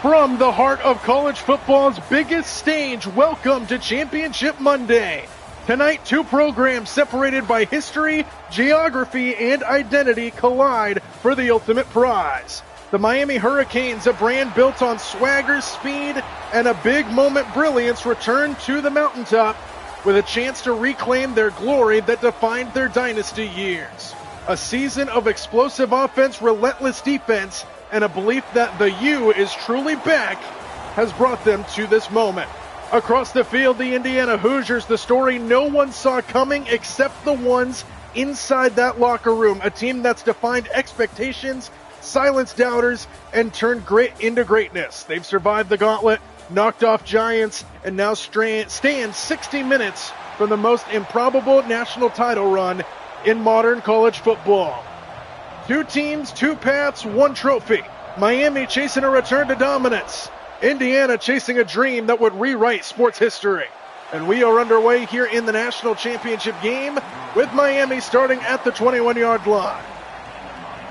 From the heart of college football's biggest stage, welcome to Championship Monday. Tonight, two programs separated by history, geography, and identity collide for the ultimate prize. The Miami Hurricanes, a brand built on swagger, speed, and a big moment brilliance, return to the mountaintop with a chance to reclaim their glory that defined their dynasty years. A season of explosive offense, relentless defense, and a belief that the U is truly back has brought them to this moment. Across the field, the Indiana Hoosiers, the story no one saw coming except the ones inside that locker room. A team that's defined expectations, silenced doubters, and turned grit into greatness. They've survived the gauntlet, knocked off giants, and now stand 60 minutes from the most improbable national title run in modern college football. Two teams, two paths, one trophy. Miami chasing a return to dominance. Indiana chasing a dream that would rewrite sports history. And we are underway here in the national championship game with Miami starting at the 21-yard line.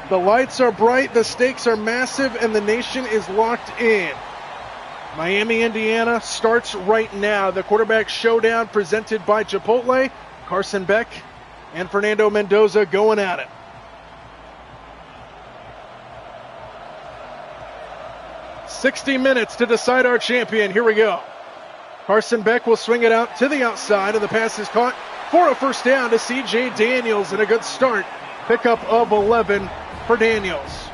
The lights are bright, the stakes are massive, and the nation is locked in. Miami, Indiana starts right now. The quarterback showdown presented by Chipotle, Carson Beck, and Fernando Mendoza going at it. "60 minutes to decide our champion." Here we go. Carson Beck will swing it out to the outside, and the pass is caught for a first down to C.J. Daniels, and a good start. Pickup of 11 for Daniels.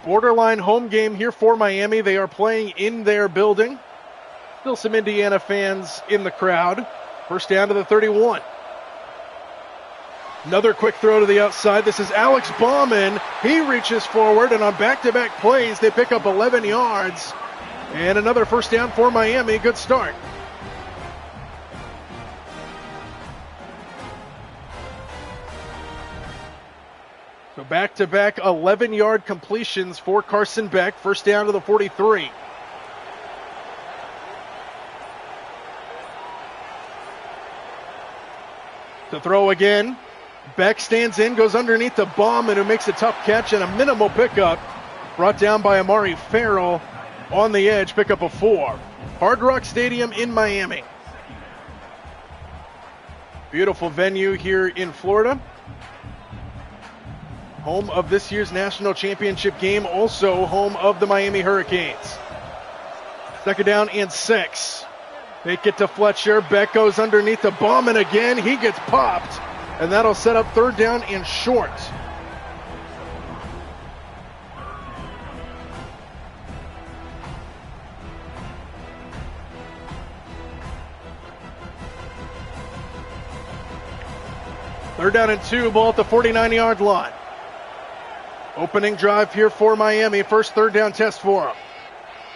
Borderline home game here for Miami. They are playing in their building. Still some Indiana fans in the crowd. First down to the 31. Another quick throw to the outside. This is Alex Bauman. He reaches forward, and on back-to-back plays, they pick up 11 yards. And another first down for Miami. Good start. So back-to-back 11-yard completions for Carson Beck. First down to the 43. To throw again. Beck stands in, goes underneath the Bauman, who makes a tough catch and a minimal pickup. Brought down by Amari Farrell on the edge, pickup of 4. Hard Rock Stadium in Miami. Beautiful venue here in Florida. Home of this year's national championship game, also home of the Miami Hurricanes. Second down and 6. They get to Fletcher. Beck goes underneath the Bauman again. He gets popped. And that'll set up third down and short. Third down and 2, ball at the 49-yard line. Opening drive here for Miami. First third down test for them.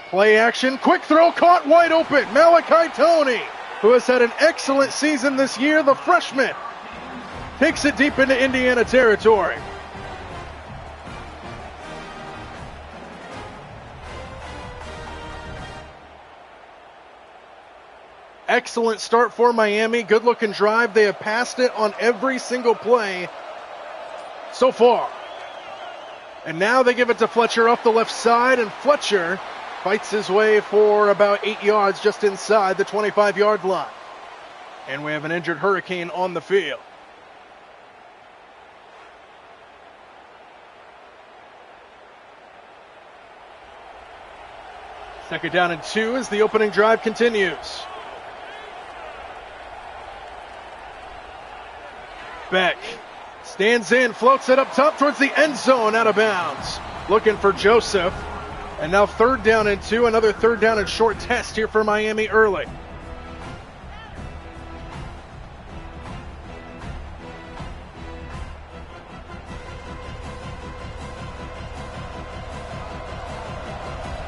Play action, quick throw, caught wide open. Malachi Toney, who has had an excellent season this year, the freshman, takes it deep into Indiana territory. Excellent start for Miami. Good looking drive. They have passed it on every single play so far. And now they give it to Fletcher off the left side, and Fletcher fights his way for about 8 yards just inside the 25-yard line. And we have an injured Hurricane on the field. Second down and 2 as the opening drive continues. Beck stands in, floats it up top towards the end zone, out of bounds. Looking for Joseph. And now third down and 2, another third down and short test here for Miami early.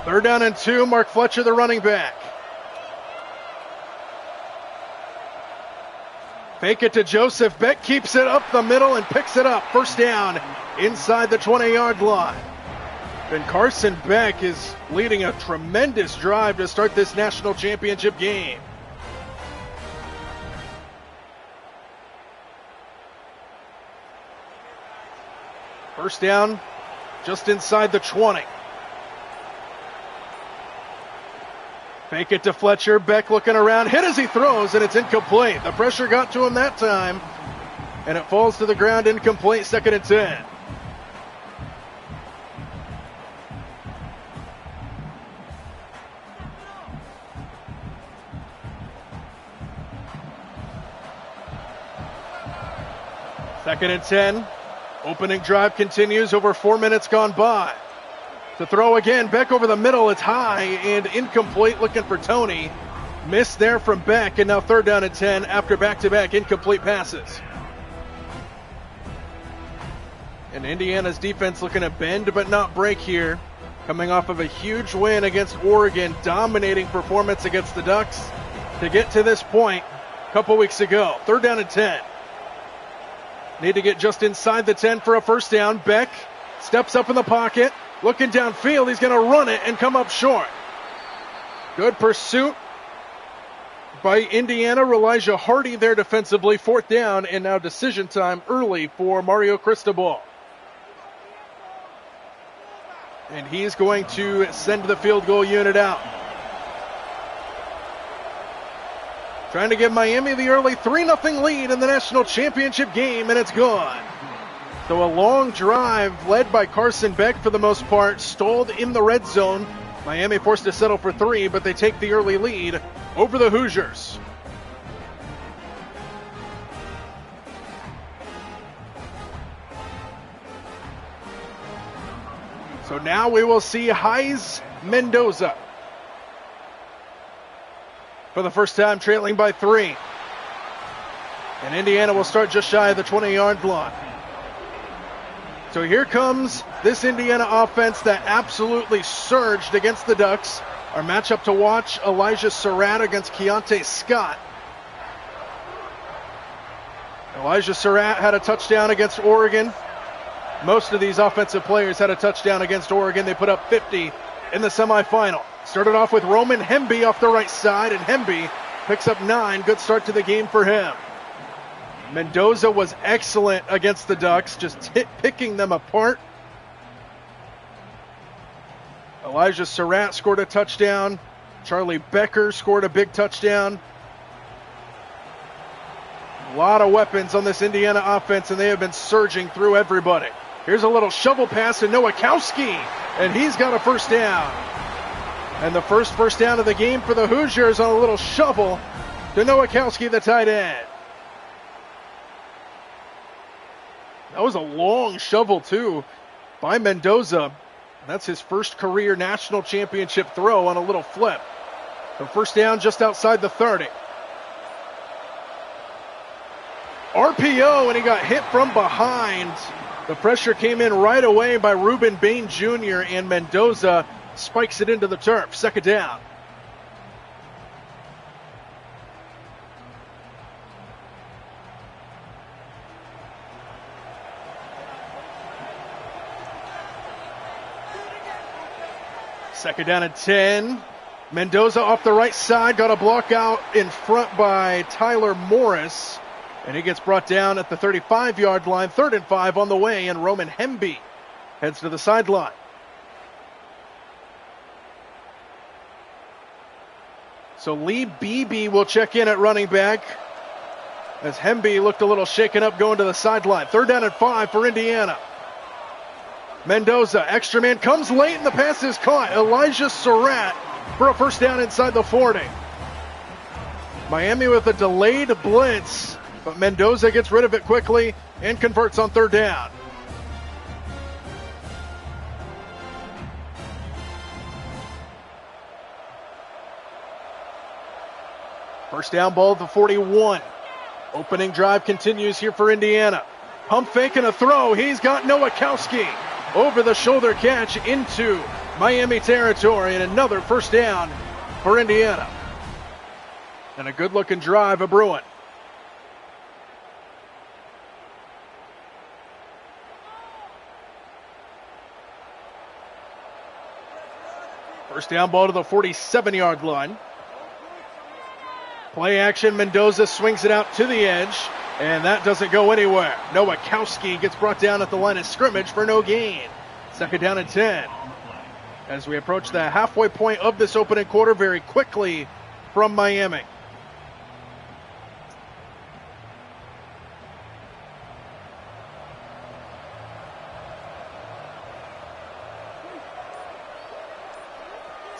Third down and 2, Mark Fletcher, the running back. Fake it to Joseph. Beck keeps it up the middle and picks it up. First down inside the 20-yard line. And Carson Beck is leading a tremendous drive to start this national championship game. First down, just inside the 20. Fake it to Fletcher. Beck looking around. Hit as he throws, and it's incomplete. The pressure got to him that time, and it falls to the ground incomplete. 2nd and 10. Second and 10. Opening drive continues. Over 4 minutes gone by. To throw again. Beck over the middle. It's high and incomplete. Looking for Tony. Missed there from Beck. And now 3rd down and 10 after back-to-back incomplete passes. And Indiana's defense looking to bend but not break here. Coming off of a huge win against Oregon. Dominating performance against the Ducks to get to this point a couple weeks ago. 3rd down and 10. Need to get just inside the 10 for a first down. Beck steps up in the pocket. Looking downfield. He's going to run it and come up short. Good pursuit by Indiana. Elijah Hardy there defensively. 4th down, and now decision time early for Mario Cristobal. And he's going to send the field goal unit out. Trying to give Miami the early 3-0 lead in the national championship game, and it's gone. So a long drive led by Carson Beck for the most part, stalled in the red zone. Miami forced to settle for 3, but they take the early lead over the Hoosiers. So now we will see Heiz Mendoza for the first time, trailing by 3. And Indiana will start just shy of the 20-yard line. So here comes this Indiana offense that absolutely surged against the Ducks. Our matchup to watch, Elijah Surratt against Keontae Scott. Elijah Surratt had a touchdown against Oregon. Most of these offensive players had a touchdown against Oregon. They put up 50 in the semifinal. Started off with Roman Hemby off the right side, and Hemby picks up 9. Good start to the game for him. Mendoza was excellent against the Ducks, just picking them apart. Elijah Surratt scored a touchdown. Charlie Becker scored a big touchdown. A lot of weapons on this Indiana offense, and they have been surging through everybody. Here's a little shovel pass to Nowakowski, and he's got a first down. And the first down of the game for the Hoosiers on a little shovel to Nowakowski, the tight end. That was a long shovel, too, by Mendoza. That's his first career national championship throw on a little flip. So first down just outside the 30. RPO, and he got hit from behind. The pressure came in right away by Ruben Bain Jr., and Mendoza spikes it into the turf. 2nd down. Second down and 10. Mendoza off the right side, got a block out in front by Tyler Morris, and he gets brought down at the 35-yard line. 3rd and 5 on the way, and Roman Hemby heads to the sideline. So Lee Beebe will check in at running back as Hemby looked a little shaken up going to the sideline. 3rd down and 5 for Indiana. Mendoza, extra man, comes late and the pass is caught. Elijah Surratt for a first down inside the 40. Miami with a delayed blitz, but Mendoza gets rid of it quickly and converts on 3rd down. First down ball at the 41. Opening drive continues here for Indiana. Pump fake and a throw. He's got Nowakowski. Over the shoulder catch into Miami territory, and another first down for Indiana. And a good looking drive of Bruin. First down ball to the 47-yard line. Play action, Mendoza swings it out to the edge. And that doesn't go anywhere. Nowakowski gets brought down at the line of scrimmage for no gain. Second down and 10. As we approach the halfway point of this opening quarter very quickly from Miami.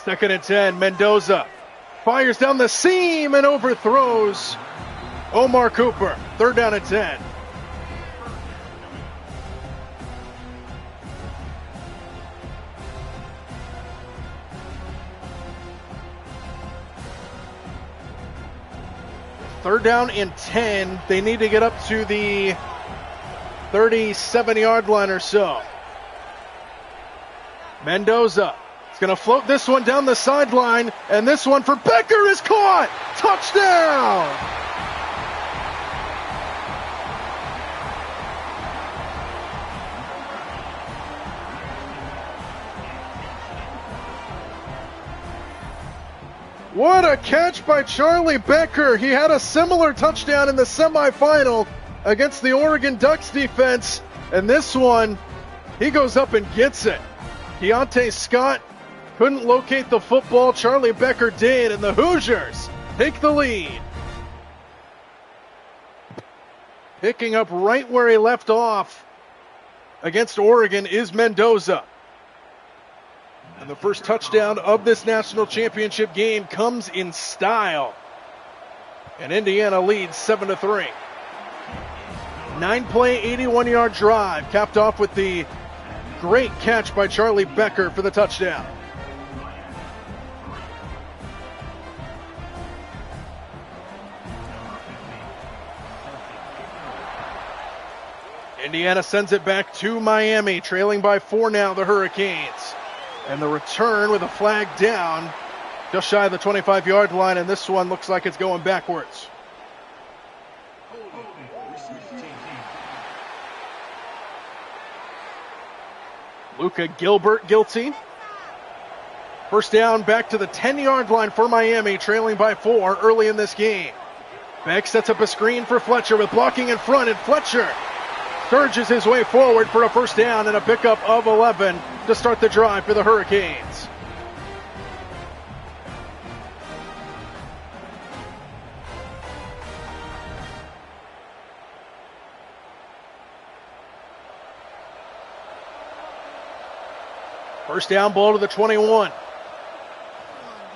Second and 10, Mendoza fires down the seam and overthrows Omar Cooper. Third down and 10. Third down and 10. They need to get up to the 37-yard line or so. Mendoza is going to float this one down the sideline, and this one for Becker is caught. Touchdown! What a catch by Charlie Becker. He had a similar touchdown in the semifinal against the Oregon Ducks defense. And this one, he goes up and gets it. Deontay Scott couldn't locate the football. Charlie Becker did, and the Hoosiers take the lead. Picking up right where he left off against Oregon is Mendoza. And the first touchdown of this national championship game comes in style. And Indiana leads 7-3. 9-play, 81-yard drive, capped off with the great catch by Charlie Becker for the touchdown. Indiana sends it back to Miami, trailing by 4 now, the Hurricanes. And the return with a flag down, just shy of the 25-yard line, and this one looks like it's going backwards. Luka Gilbert guilty. First down back to the 10-yard line for Miami, trailing by 4 early in this game. Beck sets up a screen for Fletcher with blocking in front, and Fletcher surges his way forward for a first down and a pickup of 11 to start the drive for the Hurricanes. First down, ball to the 21.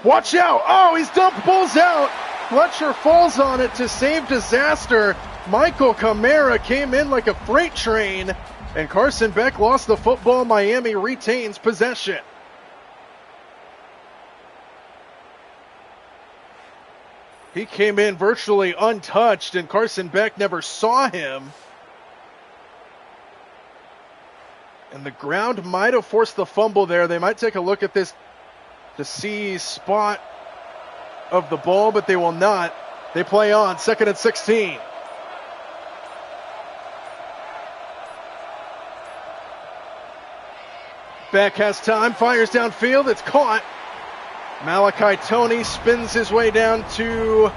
Watch out! Oh, he's dumped, balls out. Fletcher falls on it to save disaster. Michael Kamara came in like a freight train, and Carson Beck lost the football. Miami retains possession. He came in virtually untouched, and Carson Beck never saw him. And the ground might have forced the fumble there. They might take a look at this to see spot of the ball, but they will not. They play on, 2nd and 16. Beck has time, fires downfield, it's caught. Malachi Toney spins his way down to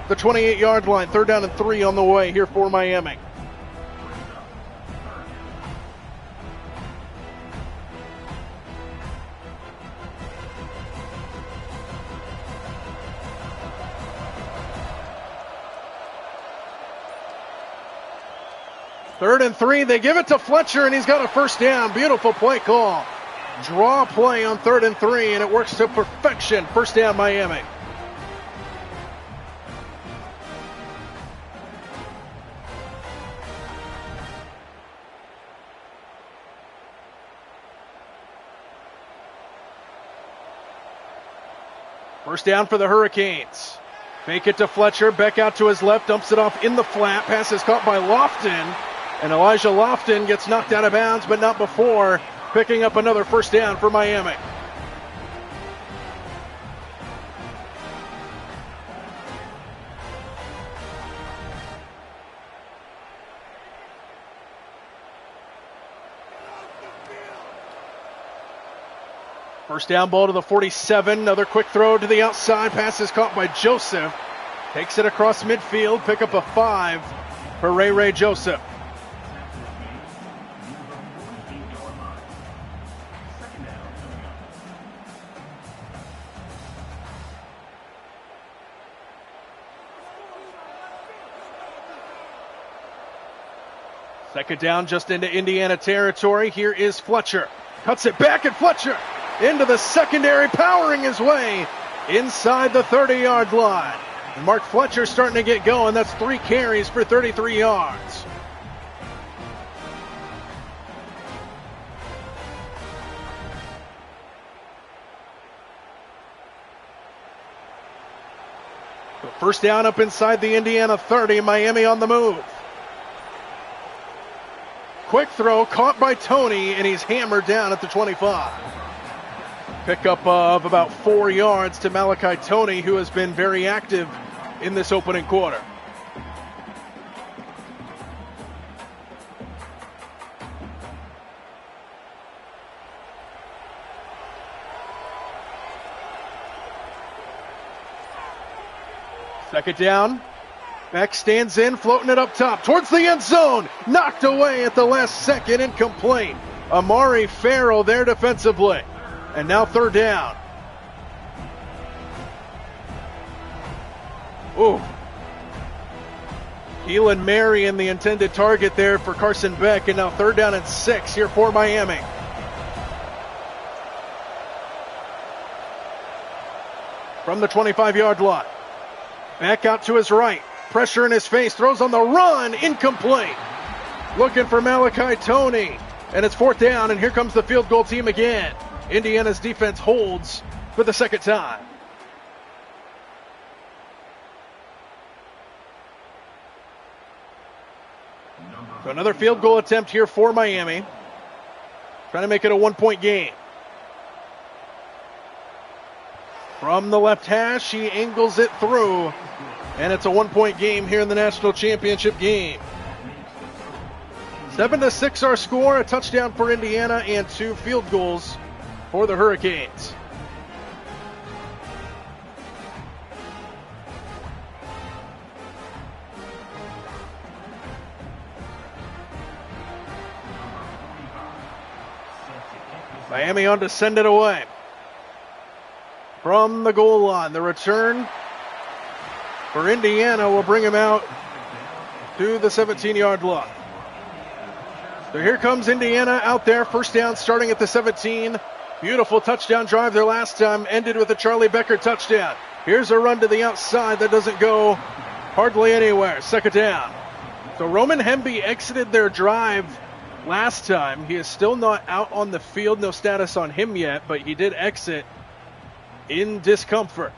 the 28-yard line. 3rd down and 3 on the way here for Miami. Third and 3, they give it to Fletcher, and he's got a first down. Beautiful play call. Draw play on 3rd and 3, and it works to perfection. First down, Miami. First down for the Hurricanes. Fake it to Fletcher, Beck out to his left, dumps it off in the flat. Pass is caught by Lofton. And Elijah Lofton gets knocked out of bounds, but not before picking up another first down for Miami. First down, ball to the 47. Another quick throw to the outside. Pass is caught by Joseph. Takes it across midfield. Pick up a 5. for Ray Joseph. Second down just into Indiana territory. Here is Fletcher. Cuts it back, and Fletcher into the secondary, powering his way inside the 30-yard line. And Mark Fletcher starting to get going. That's 3 carries for 33 yards. So first down up inside the Indiana 30. Miami on the move. Quick throw, caught by Tony, and he's hammered down at the 25. Pickup of about 4 yards to Malachi Tony, who has been very active in this opening quarter. Second down. Beck stands in, floating it up top towards the end zone. Knocked away at the last second, incomplete. Amari Farrell there defensively. And now third down. Ooh. Keelan Marion, the intended target there for Carson Beck. And now third down and 6 here for Miami. From the 25-yard line. Back out to his right. Pressure in his face, throws on the run, incomplete. Looking for Malachi Tony, and it's fourth down, and here comes the field goal team again. Indiana's defense holds for the second time. So another field goal attempt here for Miami. Trying to make it a 1-point game. From the left hash, he angles it through. And it's a 1-point game here in the national championship game. 7-6 our score, a touchdown for Indiana and 2 field goals for the Hurricanes. Miami on to send it away. From the goal line, the return for Indiana will bring him out to the 17-yard line. So here comes Indiana out there, first down starting at the 17. Beautiful touchdown drive their last time, ended with a Charlie Becker touchdown. Here's a run to the outside that doesn't go hardly anywhere. Second down. So Roman Hemby exited their drive last time. He is still not out on the field, no status on him yet, but he did exit in discomfort.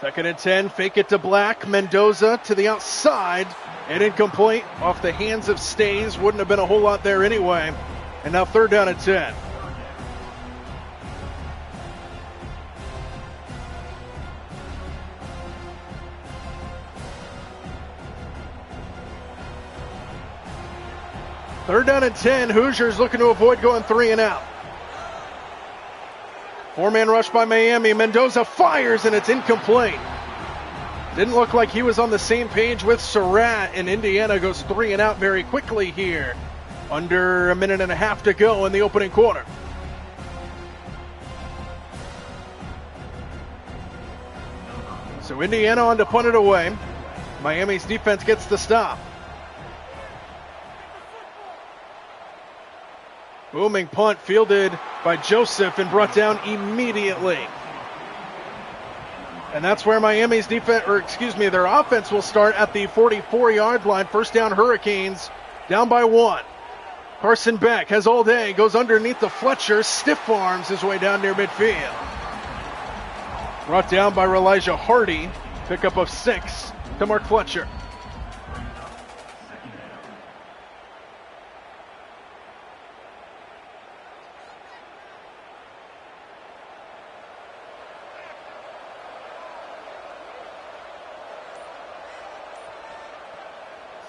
Second and 10, fake it to Black. Mendoza to the outside and incomplete off the hands of Stays. Wouldn't have been a whole lot there anyway. And now third down and 10. Third down and 10. Hoosiers looking to avoid going 3 and out. 4-man rush by Miami. Mendoza fires, and it's incomplete. Didn't look like he was on the same page with Surratt, and Indiana goes 3 and out very quickly here. Under a minute and a half to go in the opening quarter. So Indiana on to punt it away. Miami's defense gets the stop. Booming punt fielded by Joseph and brought down immediately. And that's where Miami's defense, their offense will start at the 44-yard line. First down Hurricanes, down by 1. Carson Beck has all day, goes underneath the Fletcher, stiff arms his way down near midfield. Brought down by Elijah Hardy, pickup of 6 to Mark Fletcher.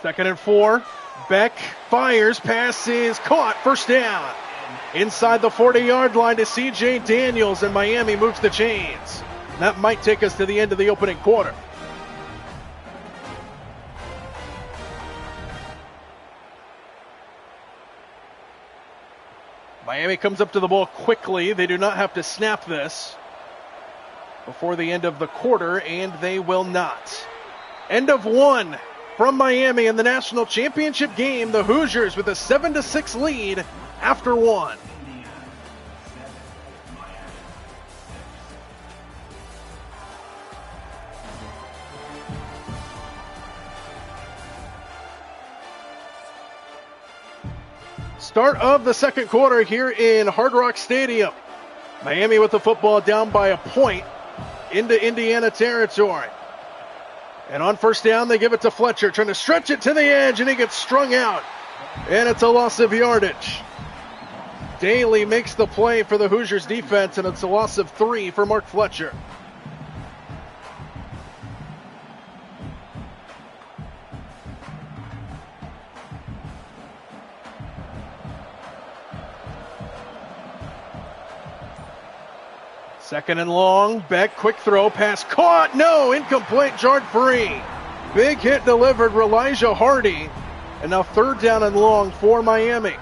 Second and 4. Beck fires, pass is caught, first down. Inside the 40-yard line to C.J. Daniels, and Miami moves the chains. That might take us to the end of the opening quarter. Miami comes up to the ball quickly. They do not have to snap this before the end of the quarter, and they will not. End of one from Miami in the national championship game. The Hoosiers with a 7-6 lead after one. Start of the second quarter here in Hard Rock Stadium. Miami with the football down by a point into Indiana territory. And on first down, they give it to Fletcher, trying to stretch it to the edge, and he gets strung out. And it's a loss of yardage. Daly makes the play for the Hoosiers defense, and it's a loss of 3 for Mark Fletcher. Second and long, Beck, quick throw, pass caught, no, incomplete, jarred free. Big hit delivered, Elijah Hardy, and now third down and long for Miami.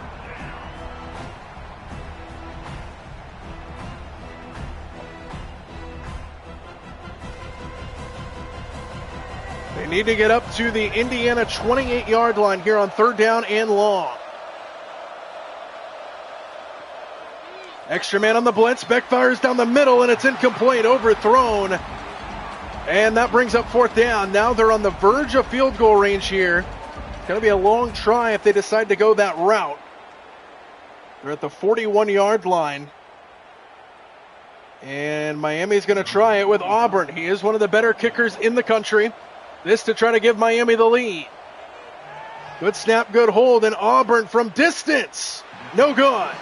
They need to get up to the Indiana 28-yard line here on third down and long. Extra man on the blitz. Beck fires down the middle, and it's incomplete, overthrown. And that brings up fourth down. Now they're on the verge of field goal range here. It's going to be a long try if they decide to go that route. They're at the 41-yard line. And Miami's going to try it with Auburn. He is one of the better kickers in the country. This to try to give Miami the lead. Good snap, good hold, and Auburn from distance. No good.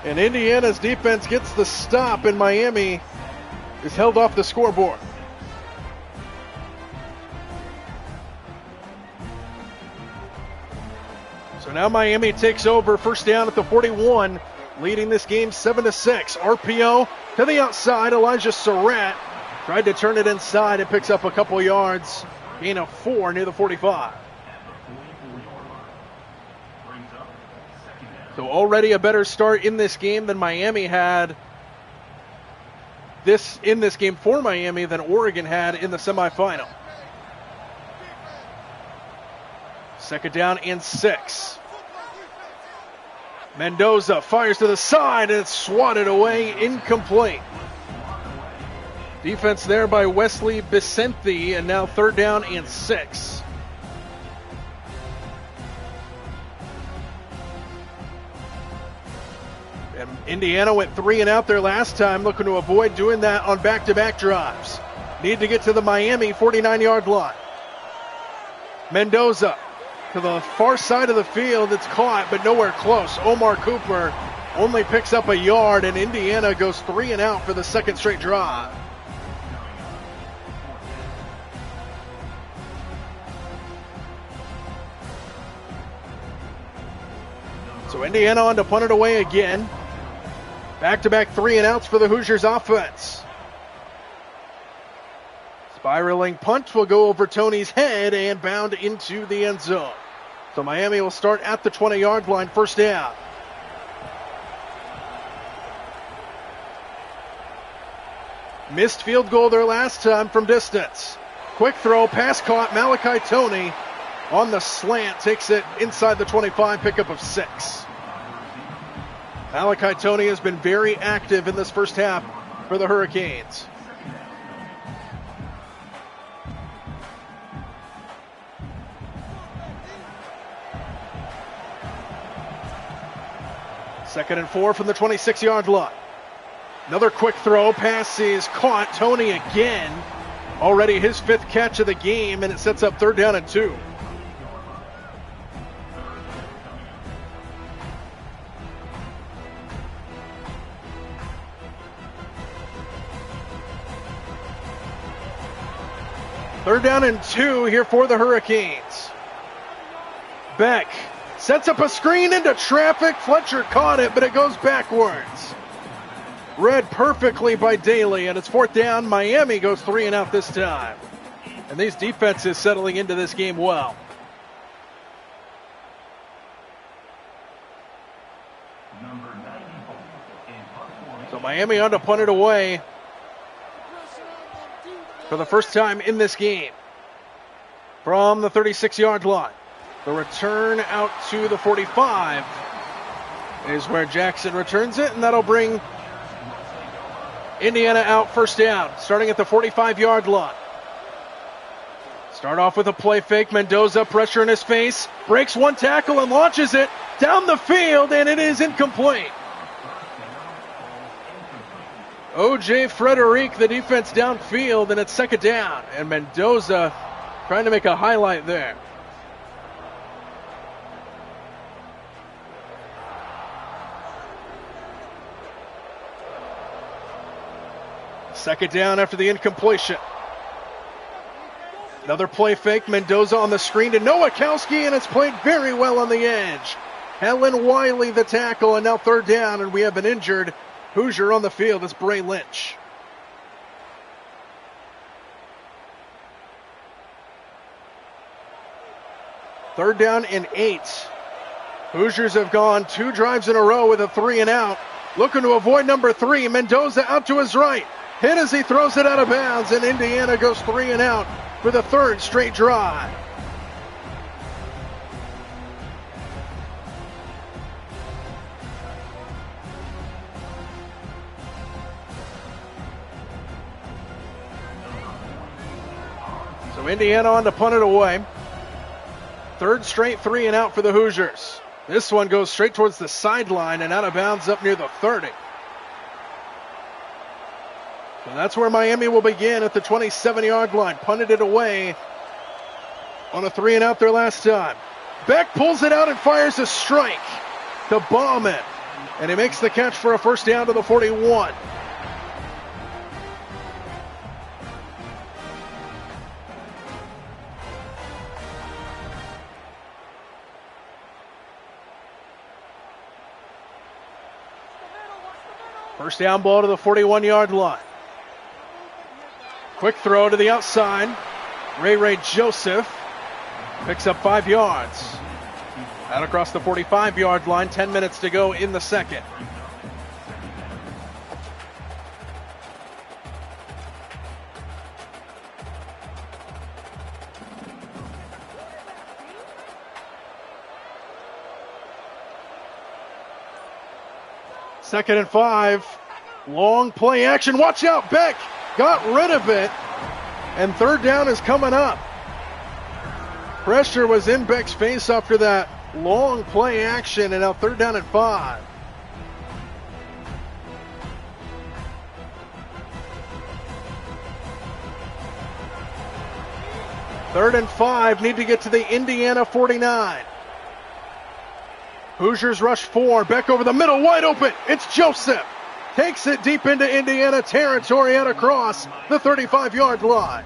And Indiana's defense gets the stop, and Miami is held off the scoreboard. So now Miami takes over, first down at the 41, leading this game 7-6. RPO to the outside. Elijah Surratt tried to turn it inside and picks up a couple yards. Gain of 4 near the 45. So already a better start in this game than Miami had in this game for Miami than Oregon had in the semifinal. Second down and 6. Mendoza fires to the side, and it's swatted away, incomplete. Defense there by Wesley Vicente, and now third down and 6. And Indiana went 3 and out there last time, looking to avoid doing that on back-to-back drives. Need to get to the Miami 49-yard line. Mendoza to the far side of the field. It's caught, but nowhere close. Omar Cooper only picks up a yard, and Indiana goes 3 and out for the second straight drive. So Indiana on to punt it away again. Back-to-back 3 and outs for the Hoosiers offense. Spiraling punt will go over Tony's head and bound into the end zone. So Miami will start at the 20-yard line, first down. Missed field goal there last time from distance. Quick throw, pass caught, Malachi Tony on the slant, takes it inside the 25, pickup of 6. Malachi Tony has been very active in this first half for the Hurricanes. Second and 4 from the 26-yard line. Another quick throw, pass is caught. Tony again. Already his 5th catch of the game, and it sets up third down and 2. Third down and 2 here for the Hurricanes. Beck Sets up a screen into traffic. Fletcher caught it, but it goes backwards. Read perfectly by Daly, and it's fourth down. Miami goes 3 and out this time. And these defenses settling into this game well. So Miami on to punt it away for the first time in this game from the 36-yard line. The return out to the 45 is where Jackson returns it, and that'll bring Indiana out first down, starting at the 45-yard line. Start off with a play fake. Mendoza, pressure in his face, breaks one tackle and launches it down the field, and it is incomplete. O.J. Frederic, the defense downfield, and it's second down. And Mendoza trying to make a highlight there. Second down after the incompletion. Another play fake. Mendoza on the screen to Nowakowski, and it's played very well on the edge. Helen Wiley the tackle, and now third down, and we have an injured Hoosier on the field. It's Bray Lynch. Third down and 8. Hoosiers have gone 2 drives in a row with a 3 and out. Looking to avoid number 3. Mendoza out to his right. Hit as he throws it out of bounds, and Indiana goes 3 and out for the third straight drive. So Indiana on to punt it away. Third straight 3 and out for the Hoosiers. This one goes straight towards the sideline and out of bounds up near the 30. So that's where Miami will begin at the 27-yard line. Punted it away on a 3 and out their last time. Beck pulls it out and fires a strike to Bauman. And he makes the catch for a first down to the 41. First down ball to the 41-yard line. Quick throw to the outside. Ray Joseph picks up 5 yards. Out across the 45-yard line, 10 minutes to go in the second. Second and 5. Long play action. Watch out, Beck got rid of it. And third down is coming up. Pressure was in Beck's face after that long play action, and now third down and 5. Third and 5, need to get to the Indiana 49. Hoosiers rush 4, Beck over the middle, wide open. It's Joseph. Takes it deep into Indiana territory out across the 35-yard line.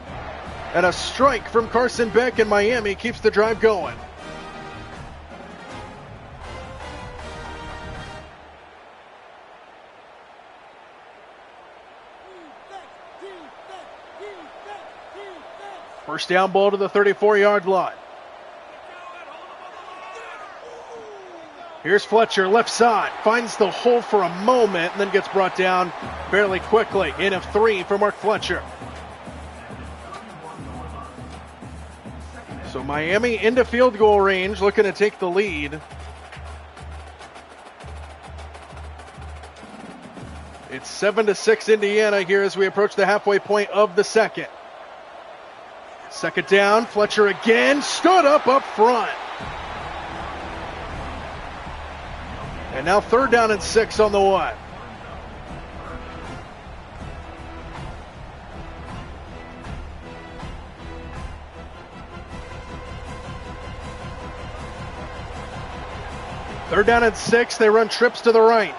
And a strike from Carson Beck in Miami keeps the drive going. First down ball to the 34-yard line. Here's Fletcher, left side, finds the hole for a moment and then gets brought down fairly quickly. In of 3 for Mark Fletcher. So Miami into field goal range, looking to take the lead. It's 7-6 Indiana here as we approach the halfway point of the second. Second down, Fletcher again, stood up front. And now third down and 6 on the way. Third down and 6, they run trips to the right.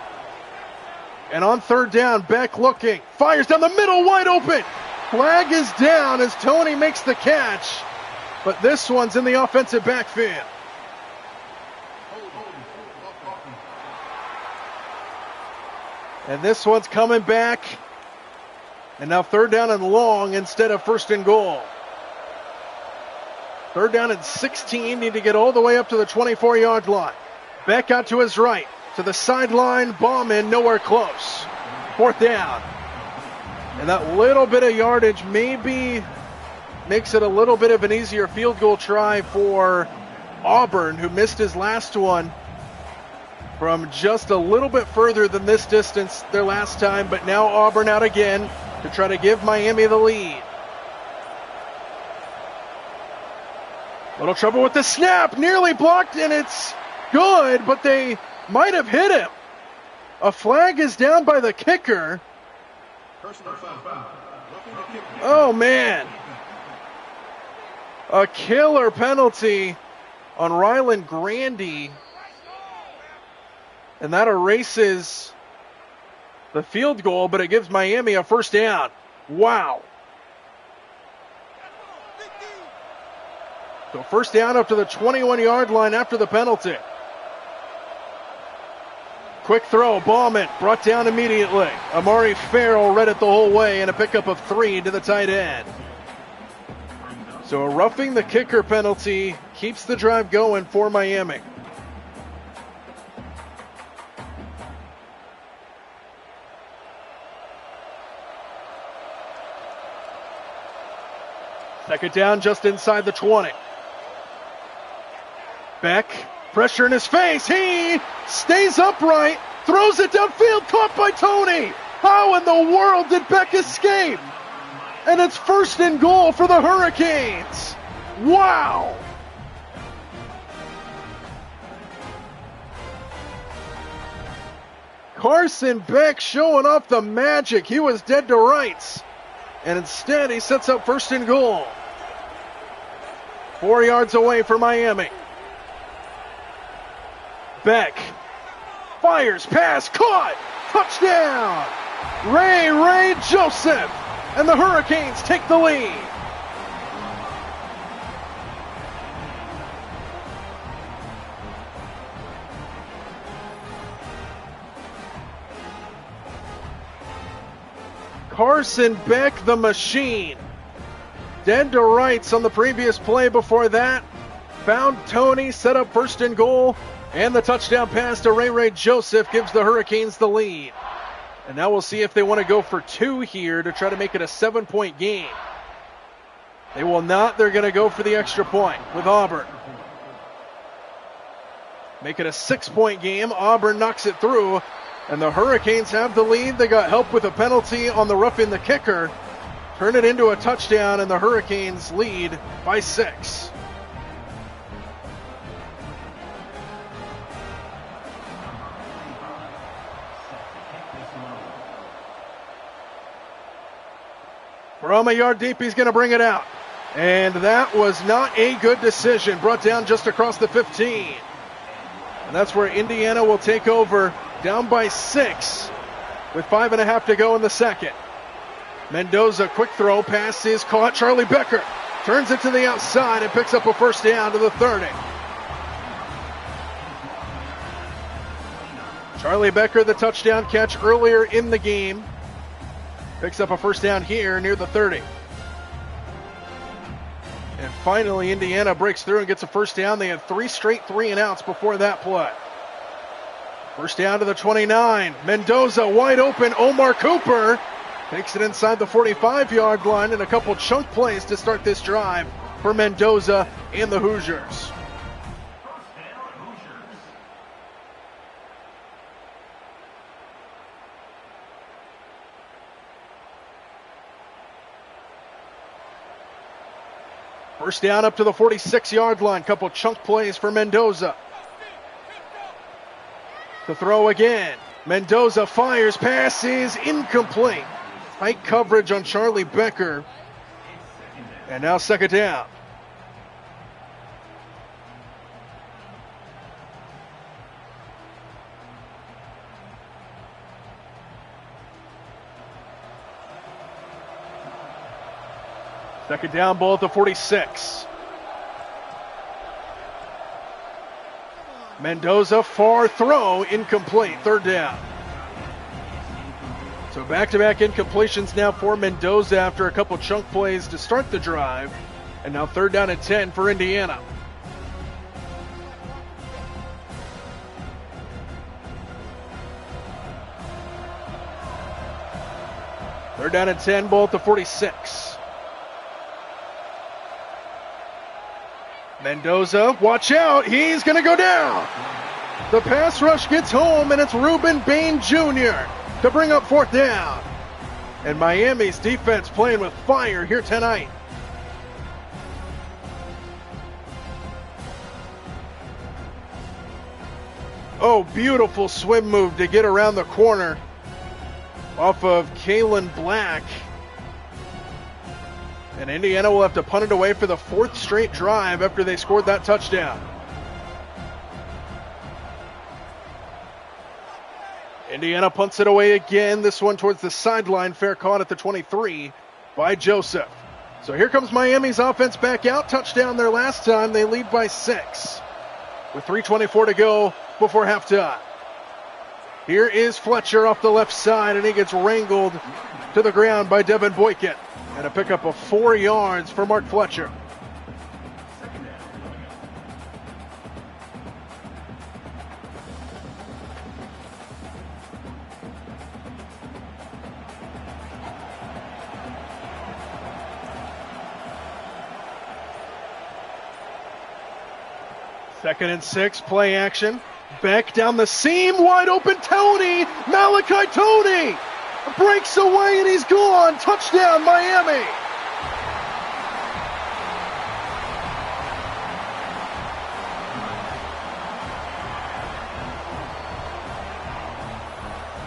And on third down, Beck looking, fires down the middle, wide open. Flag is down as Tony makes the catch, but this one's in the offensive backfield. And this one's coming back. And now third down and long instead of first and goal. Third down and 16. Need to get all the way up to the 24-yard line. Beck out to his right. To the sideline. Bauman nowhere close. Fourth down. And that little bit of yardage maybe makes it a little bit of an easier field goal try for Auburn, who missed his last one from just a little bit further than this distance their last time. But now Auburn out again to try to give Miami the lead. Little trouble with the snap. Nearly blocked, and it's good, but they might have hit him. A flag is down by the kicker. Oh, man. A killer penalty on Rylan Grandy. And that erases the field goal, but it gives Miami a first down. Wow. So first down up to the 21-yard line after the penalty. Quick throw, Bauman brought down immediately. Amari Farrell read it the whole way, and a pickup of 3 to the tight end. So a roughing the kicker penalty keeps the drive going for Miami. Second down just inside the 20. Beck, pressure in his face. He stays upright, throws it downfield, caught by Tony. How in the world did Beck escape? And it's first and goal for the Hurricanes. Wow. Carson Beck showing off the magic. He was dead to rights. And instead he sets up first and goal. 4 yards away for Miami. Beck fires, pass, caught, touchdown! Ray Joseph, and the Hurricanes take the lead. Carson Beck, the machine. Dead to rights on the previous play before that. Found Tony, set up first and goal. And the touchdown pass to Ray Joseph gives the Hurricanes the lead. And now we'll see if they want to go for 2 here to try to make it a 7-point game. They will not. They're going to go for the extra point with Auburn. Make it a 6-point game. Auburn knocks it through. And the Hurricanes have the lead. They got help with a penalty on the roughing the kicker. Turn it into a touchdown, and the Hurricanes lead by 6. From a yard deep, he's going to bring it out. And that was not a good decision. Brought down just across the 15. And that's where Indiana will take over, down by 6 with 5.5 to go in the second. Mendoza, quick throw, pass is caught. Charlie Becker turns it to the outside and picks up a first down to the 30. Charlie Becker, the touchdown catch earlier in the game. Picks up a first down here near the 30. And finally, Indiana breaks through and gets a first down. They had 3 straight 3-and-outs before that play. First down to the 29. Mendoza wide open. Omar Cooper takes it inside the 45-yard line, and a couple chunk plays to start this drive for Mendoza and the Hoosiers. First down up to the 46-yard line. Couple chunk plays for Mendoza. The throw again. Mendoza fires, pass is incomplete. Tight coverage on Charlie Becker. And now second down. Second down, ball at the 46. Mendoza, far throw, incomplete. Third down. So back-to-back incompletions now for Mendoza after a couple chunk plays to start the drive. And now 3rd down and 10 for Indiana. Third down and 10, ball at the 46. Mendoza, watch out, he's going to go down. The pass rush gets home, and it's Ruben Bain Jr. to bring up 4th down. And Miami's defense playing with fire here tonight. Oh, beautiful swim move to get around the corner off of Kalen Black. And Indiana will have to punt it away for the 4th straight drive after they scored that touchdown. Indiana punts it away again, this one towards the sideline, fair caught at the 23 by Joseph. So here comes Miami's offense back out, touchdown their last time, they lead by 6 with 3:24 to go before halftime. Here is Fletcher off the left side, and he gets wrangled to the ground by Devin Boykin. And a pickup of 4 yards for Mark Fletcher. Second and 6, play action. Beck down the seam, wide open, Tony! Malachi Tony! Breaks away and he's gone! Touchdown, Miami!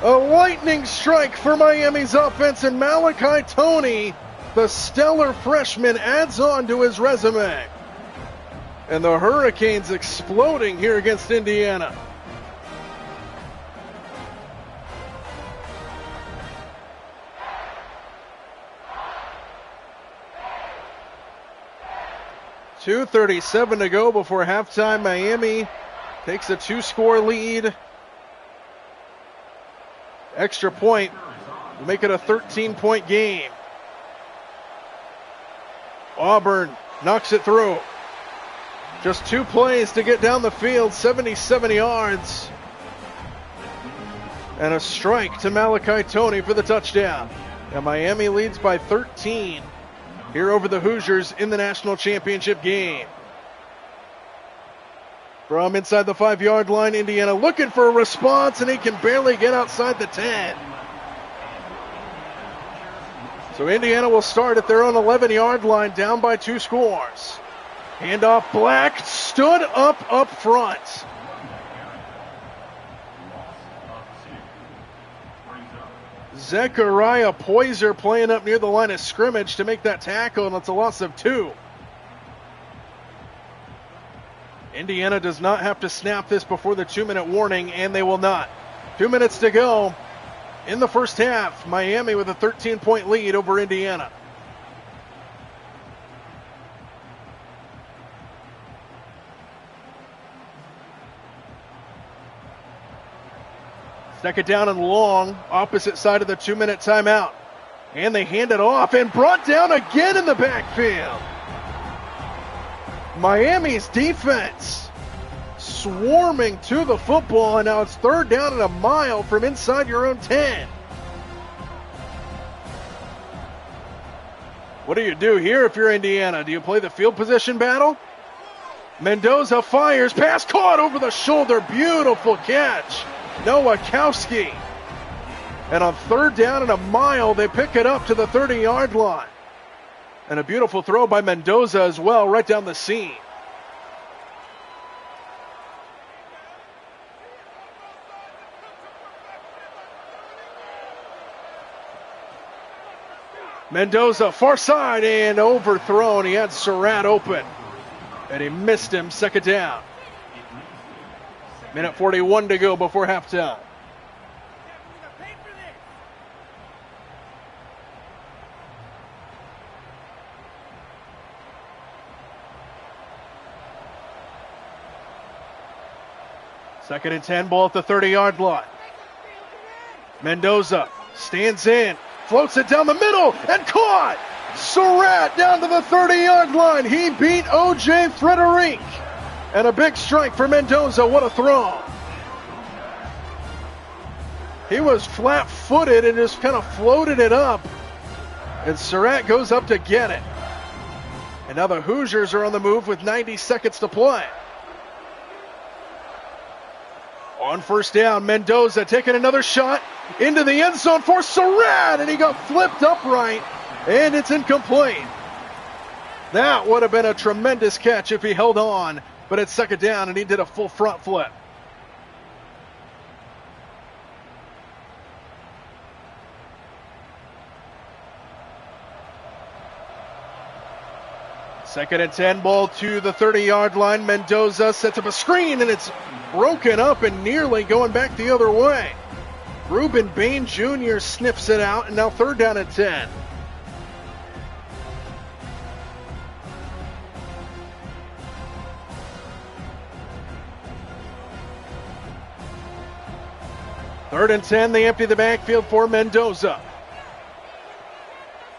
A lightning strike for Miami's offense, and Malachi Tony, the stellar freshman, adds on to his resume. And the Hurricanes exploding here against Indiana. .237 to go before halftime. Miami takes a 2-score lead. Extra point will make it a 13-point game. Auburn knocks it through. Just 2 plays to get down the field, 77 yards. And a strike to Malachi Tony for the touchdown. And Miami leads by 13 here over the Hoosiers in the national championship game. From inside the 5-yard line, Indiana looking for a response, and he can barely get outside the 10. So Indiana will start at their own 11-yard line, down by 2 scores. Handoff, Black stood up front. Zechariah Poyser playing up near the line of scrimmage to make that tackle, and it's a loss of 2. Indiana does not have to snap this before the 2-minute warning, and they will not. 2 minutes to go in the first half. Miami with a 13-point lead over Indiana. Second down and long, opposite side of the 2-minute timeout. And they hand it off and brought down again in the backfield. Miami's defense swarming to the football, and now it's 3rd down and a mile from inside your own 10. What do you do here if you're Indiana? Do you play the field position battle? Mendoza fires, pass caught over the shoulder, beautiful catch. Nowakowski. And on 3rd down and a mile, they pick it up to the 30-yard line. And a beautiful throw by Mendoza as well, right down the seam. Mendoza, far side, and overthrown. He had Surratt open, and he missed him. Second down. Minute 41 to go before halftime. Second and 10, ball at the 30-yard line. Mendoza Stands in, floats it down the middle, and caught! Surratt down to the 30-yard line. He beat O.J. Frederic. And a big strike for Mendoza. What a throw. He was flat-footed and just kind of floated it up. And Surratt goes up to get it. And now the Hoosiers are on the move with 90 seconds to play. On first down, Mendoza taking another shot into the end zone for Surratt, and he got flipped upright, and it's incomplete. That would have been a tremendous catch if he held on, but it's second down, and he did a full front flip. Second and 10, ball to the 30-yard line. Mendoza sets up a screen, and it's broken up and nearly going back the other way. Reuben Bain Jr. sniffs it out, and now third down and 10. Third and 10, they empty the backfield for Mendoza.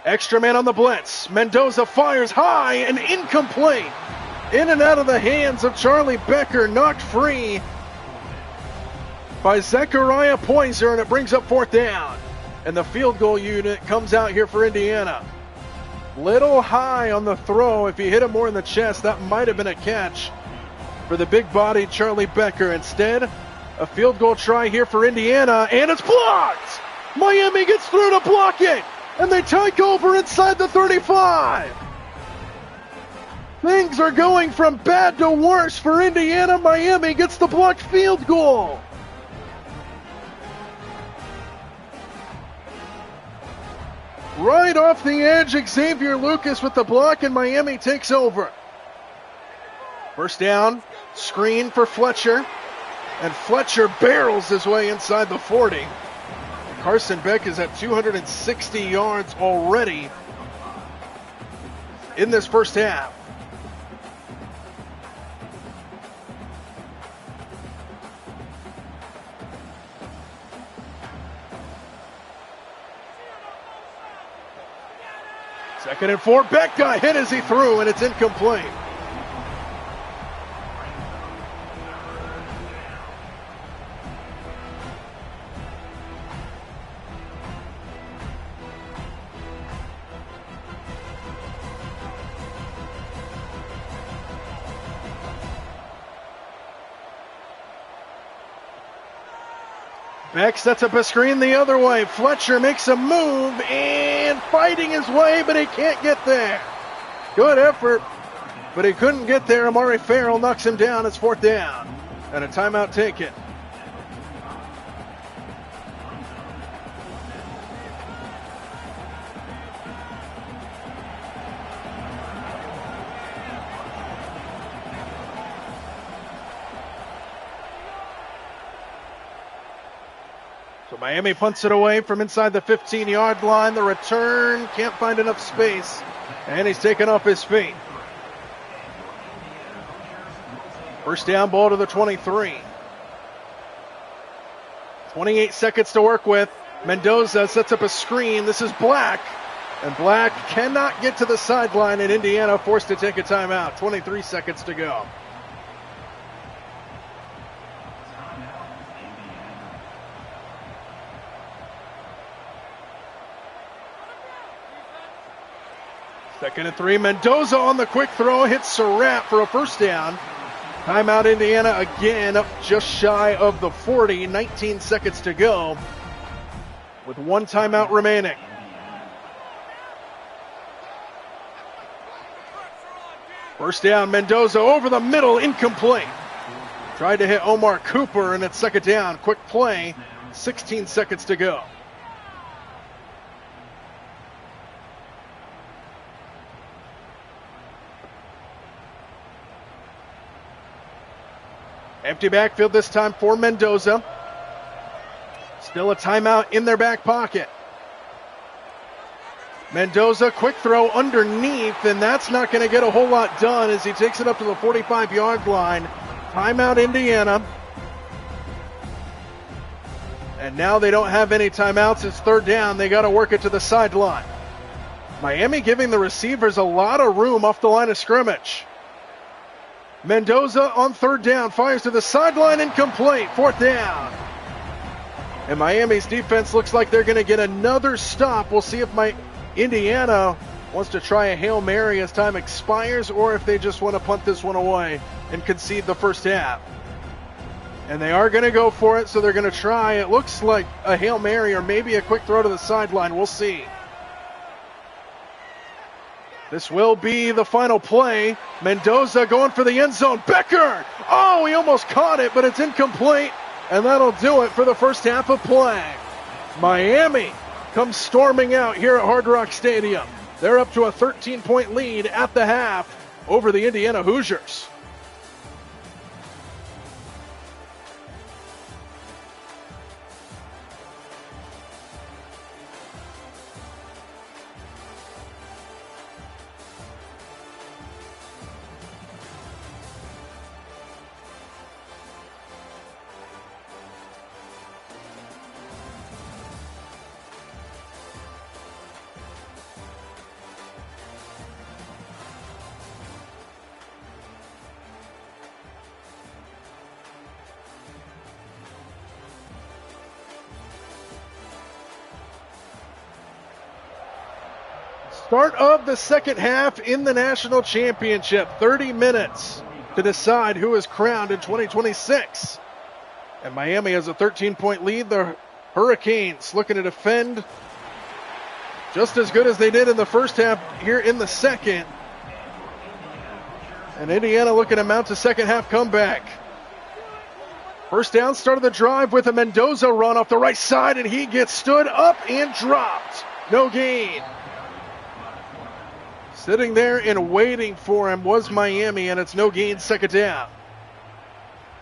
Extra man on the blitz. Mendoza fires high and incomplete. In and out of the hands of Charlie Becker, knocked free by Zechariah Poyser, and it brings up fourth down. And the field goal unit comes out here for Indiana. Little high on the throw. If he hit him more in the chest, that might have been a catch for the big-bodied Charlie Becker. Instead, a field goal try here for Indiana, and it's blocked! Miami gets through to block it, and they take over inside the 35. Things are going from bad to worse for Indiana. Miami gets the blocked field goal. Right off the edge, Xavier Lucas with the block, and Miami takes over. First down, screen for Fletcher, and Fletcher barrels his way inside the 40. Carson Beck is at 260 yards already in this first half. Second and 4, Beck got hit as he threw, and it's incomplete. Beck sets up a screen the other way. Fletcher makes a move and fighting his way, but he can't get there. Good effort, but he couldn't get there. Amari Farrell knocks him down. It's fourth down, and a timeout taken. So Miami punts it away from inside the 15-yard line. The return can't find enough space, and he's taken off his feet. First down, ball to the 23. 28 seconds to work with. Mendoza sets up a screen. This is Black, and Black cannot get to the sideline, and Indiana forced to take a timeout. 23 seconds to go. Second and 3, Mendoza on the quick throw, hits Surratt for a first down. Timeout Indiana again, up just shy of the 40, 19 seconds to go with one timeout remaining. First down, Mendoza over the middle, incomplete. Tried to hit Omar Cooper, and it's second down. Quick play, 16 seconds to go. Empty backfield this time for Mendoza. Still a timeout in their back pocket. Mendoza, quick throw underneath, and that's not going to get a whole lot done as he takes it up to the 45-yard line. Timeout Indiana. And now they don't have any timeouts. It's third down. They got to work it to the sideline. Miami giving the receivers a lot of room off the line of scrimmage. Mendoza on third down, fires to the sideline, incomplete, fourth down. And Miami's defense looks like they're going to get another stop. We'll see if Indiana wants to try a Hail Mary as time expires, or if they just want to punt this one away and concede the first half. And they are going to go for it, so they're going to try. It looks like a Hail Mary or maybe a quick throw to the sideline. We'll see. This will be the final play. Mendoza going for the end zone. Becker! Oh, he almost caught it, but it's incomplete. And that'll do it for the first half of play. Miami comes storming out here at Hard Rock Stadium. They're up to a 13-point lead at the half over the Indiana Hoosiers. Start of the second half in the national championship. 30 minutes to decide who is crowned in 2026. And Miami has a 13-point lead. The Hurricanes looking to defend just as good as they did in the first half here in the second. And Indiana looking to mount a second half comeback. First down, start of the drive with a Mendoza run off the right side, and he gets stood up and dropped. No gain. Sitting there and waiting for him was Miami, and it's no gain, second down.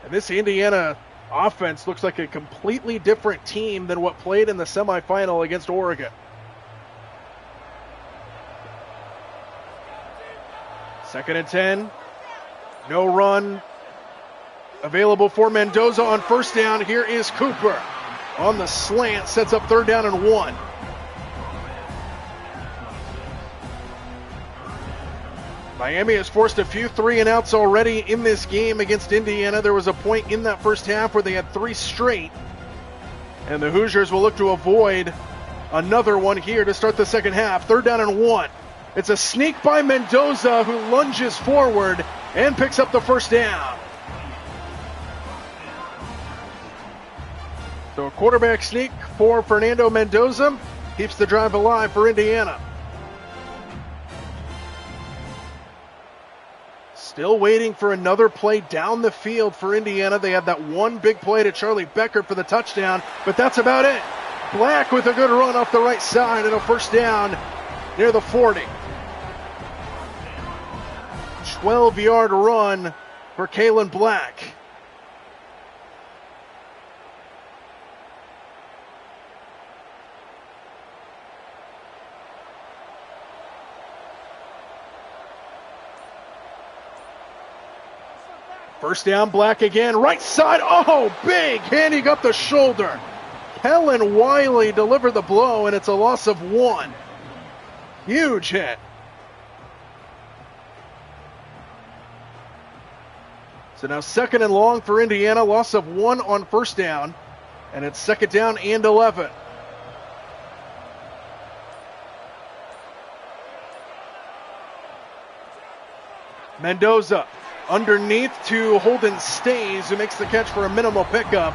And this Indiana offense looks like a completely different team than what played in the semifinal against Oregon. Second and 10. No run available for Mendoza on first down. Here is Cooper on the slant, sets up third down and 1. Miami has forced a few 3-and-outs already in this game against Indiana. There was a point in that first half where they had 3 straight. And the Hoosiers will look to avoid another one here to start the second half. Third down and 1. It's a sneak by Mendoza, who lunges forward and picks up the first down. So a quarterback sneak for Fernando Mendoza keeps the drive alive for Indiana. Still waiting for another play down the field for Indiana. They had that one big play to Charlie Becker for the touchdown, but that's about it. Black with a good run off the right side and a first down near the 40. 12-yard run for Kalen Black. First down, Black again, right side. Oh, big handing up the shoulder. Kellen Wiley delivered the blow, and it's a loss of 1. Huge hit. So now second and long for Indiana, loss of 1 on first down, and it's second down and 11. Mendoza underneath to Holden Stays, who makes the catch for a minimal pickup.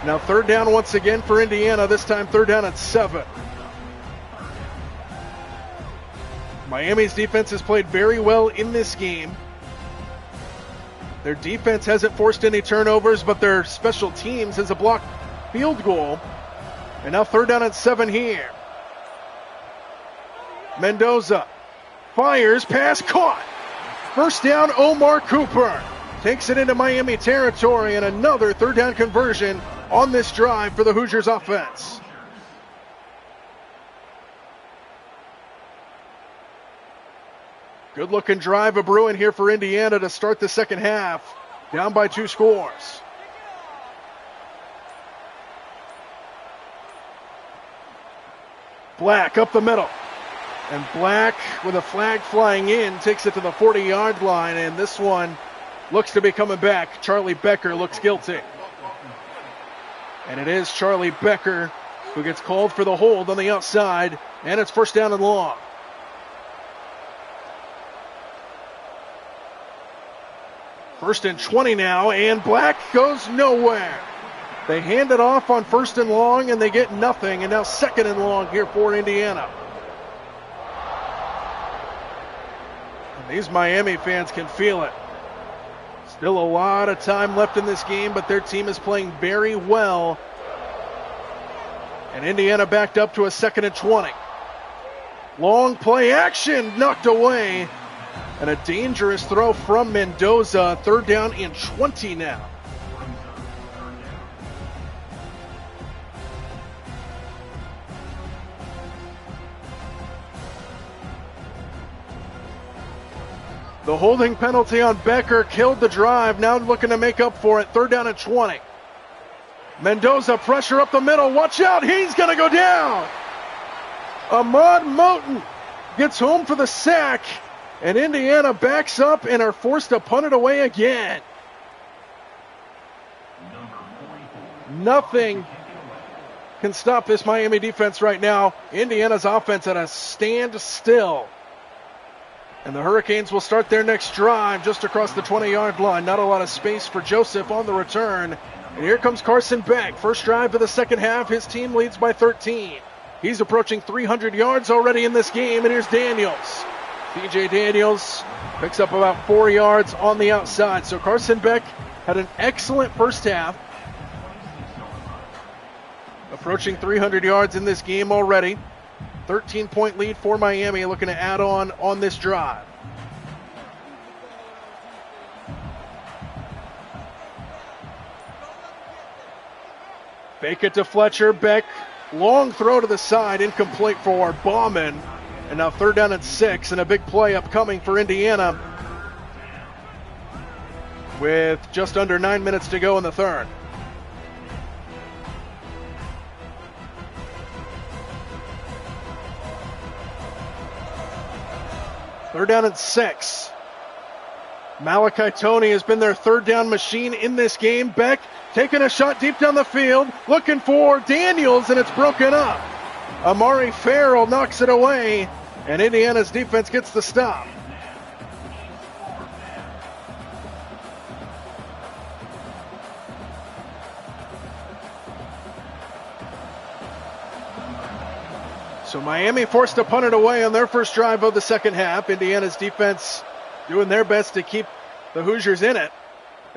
Now third down once again for Indiana, this time third down at 7. Miami's defense has played very well in this game. Their defense hasn't forced any turnovers, but their special teams has a blocked field goal. And now third down at 7 here. Mendoza fires, pass caught. First down, Omar Cooper takes it into Miami territory, and another third down conversion on this drive for the Hoosiers offense. Good looking drive of Bruin here for Indiana to start the second half, down by 2 scores. Black up the middle. And Black, with a flag flying in, takes it to the 40-yard line, and this one looks to be coming back. Charlie Becker looks guilty. And it is Charlie Becker who gets called for the hold on the outside, and it's first down and long. First and 20 now, and Black goes nowhere. They hand it off on first and long, and they get nothing, and now second and long here for Indiana. And these Miami fans can feel it. Still a lot of time left in this game, but their team is playing very well. And Indiana backed up to a second and 20. Long play action, knocked away. And a dangerous throw from Mendoza. Third down and 20 now. The holding penalty on Becker killed the drive. Now looking to make up for it. Third down and 20. Mendoza, pressure up the middle. Watch out. He's going to go down. Ahmad Moten gets home for the sack. And Indiana backs up and are forced to punt it away again. Nothing can stop this Miami defense right now. Indiana's offense at a standstill. And the Hurricanes will start their next drive just across the 20-yard line. Not a lot of space for Joseph on the return. And here comes Carson Beck. First drive of the second half. His team leads by 13. He's approaching 300 yards already in this game. And here's Daniels. T.J. Daniels picks up about 4 yards on the outside. So Carson Beck had an excellent first half. Approaching 300 yards in this game already. 13-point lead for Miami, looking to add on this drive. Fake it to Fletcher. Beck, long throw to the side, incomplete for Bauman. And now third down and 6, and a big play upcoming for Indiana with just under 9 minutes to go in the third. Third down and 6. Malachi Toney has been their third down machine in this game. Beck taking a shot deep down the field, looking for Daniels, and it's broken up. Amari Farrell knocks it away, and Indiana's defense gets the stop. So Miami forced to punt it away on their first drive of the second half. Indiana's defense doing their best to keep the Hoosiers in it,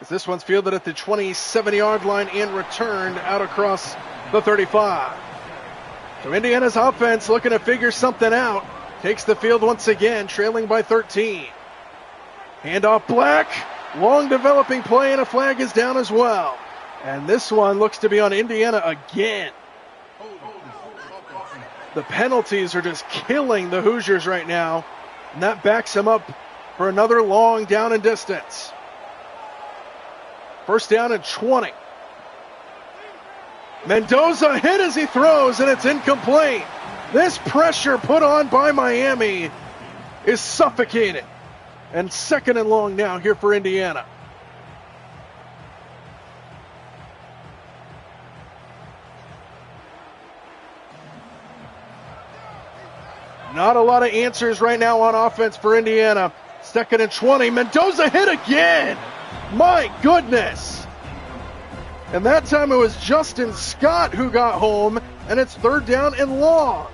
as this one's fielded at the 27-yard line and returned out across the 35. So Indiana's offense looking to figure something out. Takes the field once again, trailing by 13. Handoff Black. Long developing play, and a flag is down as well. And this one looks to be on Indiana again. The penalties are just killing the Hoosiers right now. And that backs them up for another long down and distance. First down and 20. Mendoza hit as he throws, and it's incomplete. This pressure put on by Miami is suffocating. And second and long now here for Indiana. Not a lot of answers right now on offense for Indiana. Second and 20. Mendoza hit again. My goodness. And that time it was Justin Scott who got home, and it's third down and long.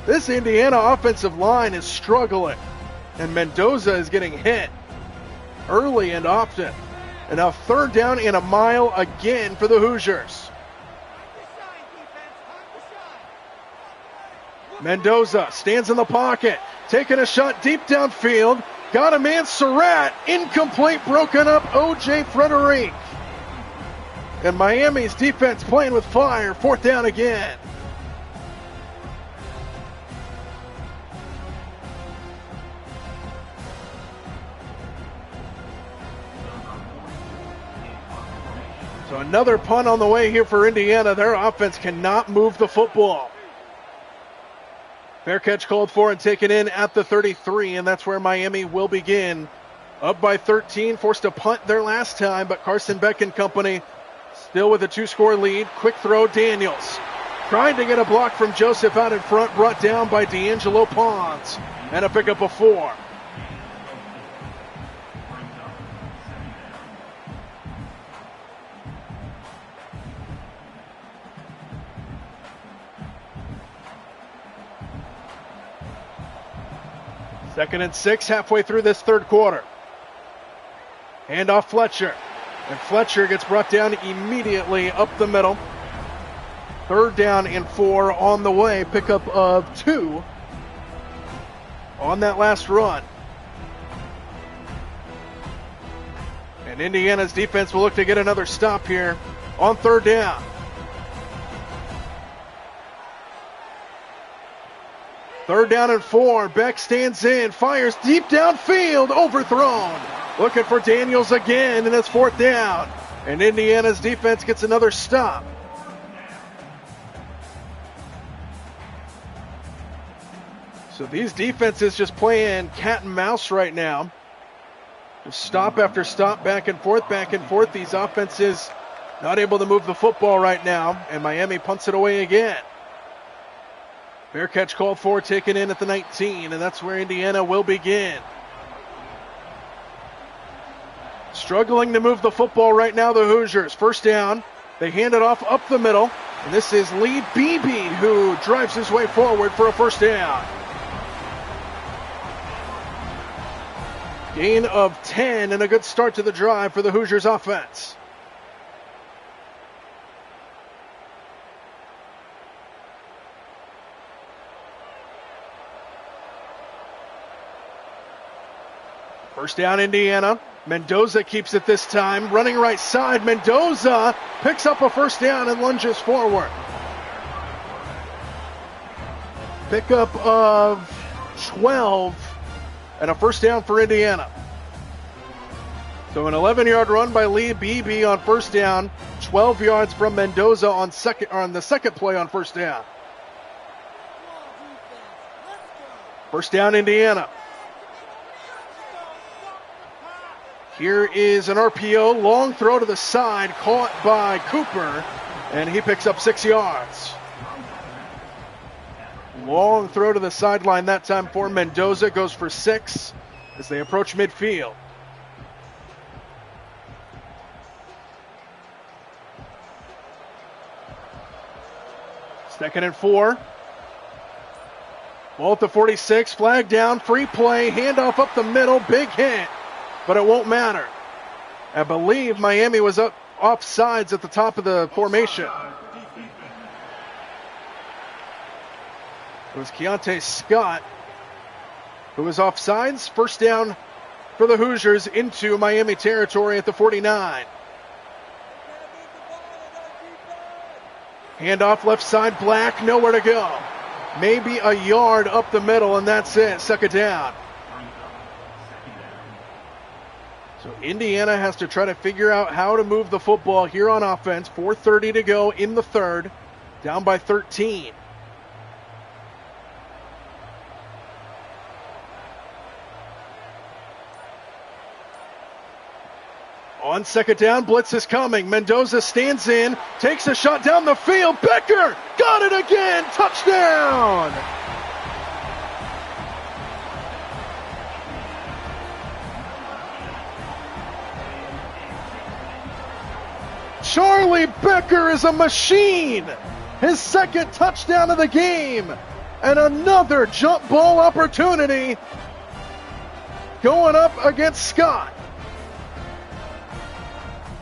This Indiana offensive line is struggling, and Mendoza is getting hit early and often. And now third down and a mile again for the Hoosiers. Mendoza stands in the pocket, taking a shot deep downfield. Got a man, Surratt, incomplete, broken up, O.J. Frederick. And Miami's defense playing with fire, fourth down again. So another punt on the way here for Indiana. Their offense cannot move the football. Fair catch called for and taken in at the 33, and that's where Miami will begin. Up by 13, forced to punt their last time, but Carson Beck and company still with a 2-score lead. Quick throw, Daniels. Trying to get a block from Joseph out in front, brought down by D'Angelo Pons. And a pickup of 4. Second and 6, halfway through this third quarter. Hand off Fletcher. And Fletcher gets brought down immediately up the middle. Third down and 4 on the way. Pickup of 2 on that last run. And Indiana's defense will look to get another stop here on third down. Third down and 4. Beck stands in, fires deep downfield, overthrown. Looking for Daniels again, and it's fourth down. And Indiana's defense gets another stop. So these defenses just playing cat and mouse right now. Just stop after stop, back and forth, back and forth. These offenses not able to move the football right now, and Miami punts it away again. Fair catch called for, taken in at the 19, and that's where Indiana will begin. Struggling to move the football right now, the Hoosiers. First down, they hand it off up the middle, and this is Lee Beebe who drives his way forward for a first down. Gain of 10 and a good start to the drive for the Hoosiers offense. First down, Indiana. Mendoza keeps it this time. Running right side. Mendoza picks up a first down and lunges forward. Pickup of 12 and a first down for Indiana. So an 11-yard run by Lee Beebe on first down. 12 yards from Mendoza on the second play on first down. First down, Indiana. Here is an RPO, long throw to the side, caught by Cooper, and he picks up 6 yards. Long throw to the sideline that time for Mendoza, goes for 6 as they approach midfield. Second and 4. Ball at the 46, flag down, free play, handoff up the middle, big hit. But it won't matter. I believe Miami was up offsides at the top of the formation. It was Keontae Scott who was offsides. First down for the Hoosiers into Miami territory at the 49. Handoff left side, Black, nowhere to go. Maybe a yard up the middle, and that's it. Second down. So Indiana has to try to figure out how to move the football here on offense. 4:30 to go in the third, down by 13. On second down, blitz is coming. Mendoza stands in, takes a shot down the field. Becker got it again. Touchdown! Charlie Becker is a machine. His second touchdown of the game. And another jump ball opportunity going up against Scott.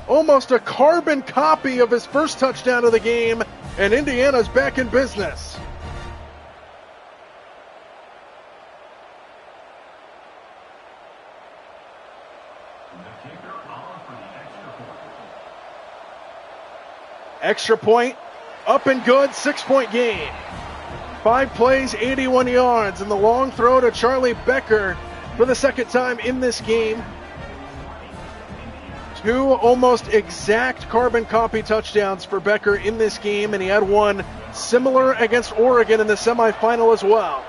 Almost a carbon copy of his first touchdown of the game, and Indiana's back in business. Extra point, up and good, 6-point game. 5 plays, 81 yards, and the long throw to Charlie Becker for the second time in this game. 2 almost exact carbon copy touchdowns for Becker in this game, and he had one similar against Oregon in the semifinal as well.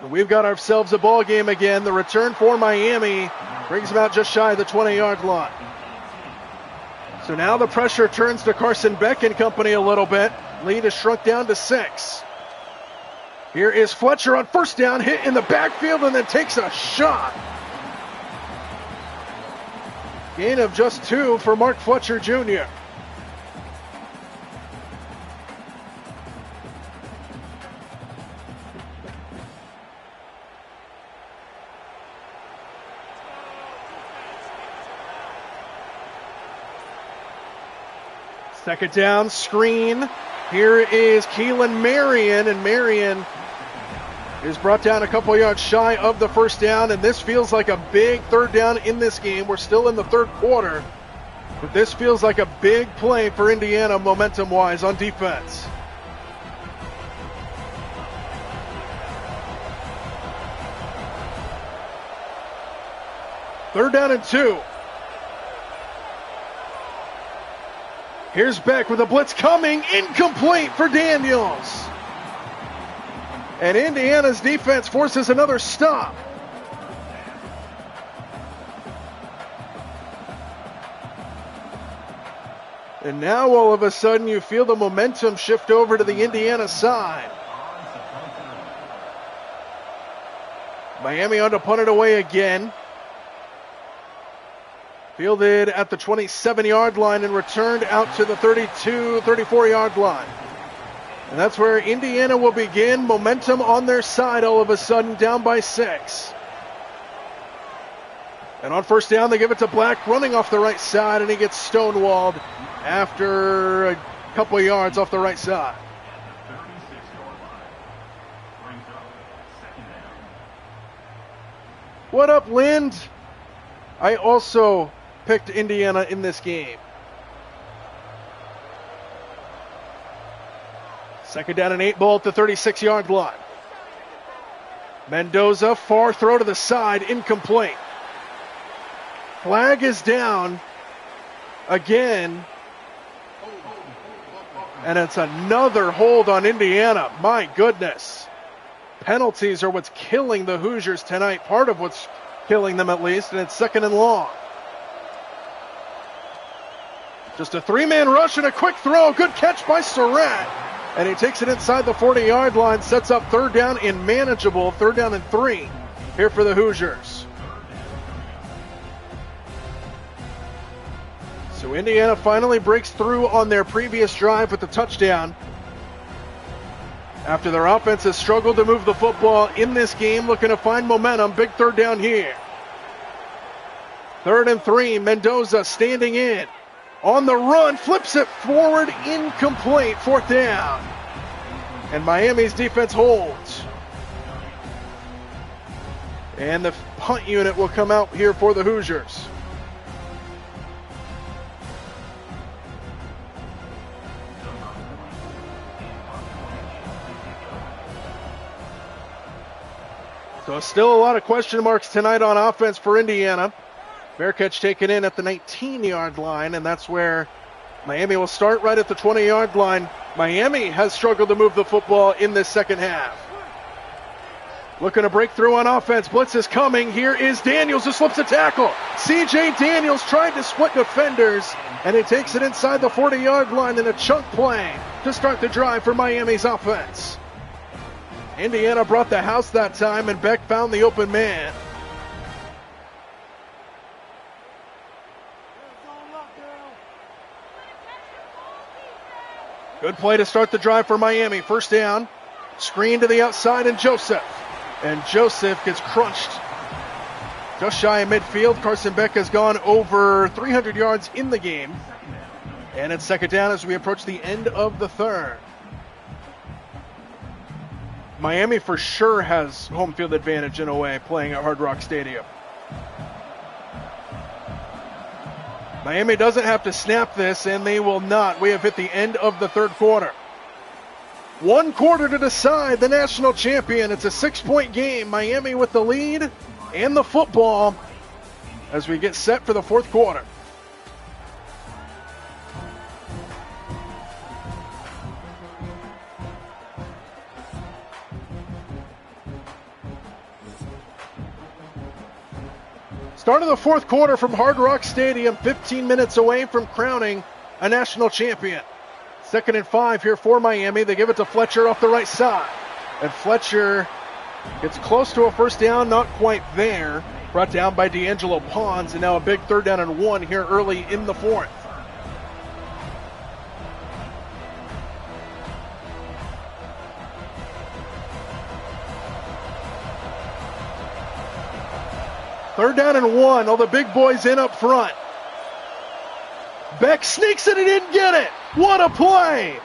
We've got ourselves a ball game again. The return for Miami brings them out just shy of the 20-yard line. So now the pressure turns to Carson Beck and company a little bit. Lead is shrunk down to 6. Here is Fletcher on first down, hit in the backfield and then takes a shot. Gain of just 2 for Mark Fletcher Jr. Second down, screen. Here is Keelan Marion, and Marion is brought down a couple yards shy of the first down, and this feels like a big third down in this game. We're still in the third quarter, but this feels like a big play for Indiana momentum-wise on defense. Third down and 2. Here's Beck with a blitz coming, incomplete for Daniels. And Indiana's defense forces another stop. And now all of a sudden you feel the momentum shift over to the Indiana side. Miami on to punt it away again. Fielded at the 27-yard line and returned out to the 32, 34-yard line. And that's where Indiana will begin. Momentum on their side all of a sudden, down by 6. And on first down, they give it to Black, running off the right side, and he gets stonewalled after a couple of yards off the right side. What up, Lind? I also picked Indiana in this game. Second down and 8 ball at the 36-yard line. Mendoza, far throw to the side, incomplete. Flag is down again. And it's another hold on Indiana. My goodness. Penalties are what's killing the Hoosiers tonight. Part of what's killing them at least. And it's second and long. Just a 3-man rush and a quick throw. Good catch by Surratt. And he takes it inside the 40-yard line. Sets up third down and manageable. Third down and 3 here for the Hoosiers. So Indiana finally breaks through on their previous drive with the touchdown. After their offense has struggled to move the football in this game, looking to find momentum. Big third down here. Third and 3, Mendoza standing in. On the run, flips it forward, incomplete, fourth down. And Miami's defense holds. And the punt unit will come out here for the Hoosiers. So still a lot of question marks tonight on offense for Indiana. Fair catch taken in at the 19-yard line, and that's where Miami will start right at the 20-yard line. Miami has struggled to move the football in this second half. Looking to break through on offense. Blitz is coming. Here is Daniels who slips a tackle. C.J. Daniels tried to split defenders, and he takes it inside the 40-yard line in a chunk play to start the drive for Miami's offense. Indiana brought the house that time, and Beck found the open man. Good play to start the drive for Miami. First down, screen to the outside, and Joseph. And Joseph gets crunched just shy of midfield. Carson Beck has gone over 300 yards in the game. And it's second down as we approach the end of the third. Miami for sure has home field advantage in a way, playing at Hard Rock Stadium. Miami doesn't have to snap this, and they will not. We have hit the end of the third quarter. 1 quarter to decide the national champion. It's a 6-point game. Miami with the lead and the football as we get set for the fourth quarter. Start of the fourth quarter from Hard Rock Stadium, 15 minutes away from crowning a national champion. 2nd and 5 here for Miami. They give it to Fletcher off the right side. And Fletcher gets close to a first down, not quite there. Brought down by D'Angelo Pons, and now a big 3rd down and 1 here early in the fourth. Third down and 1. All the big boys in up front. Beck sneaks it and didn't get it. What a play.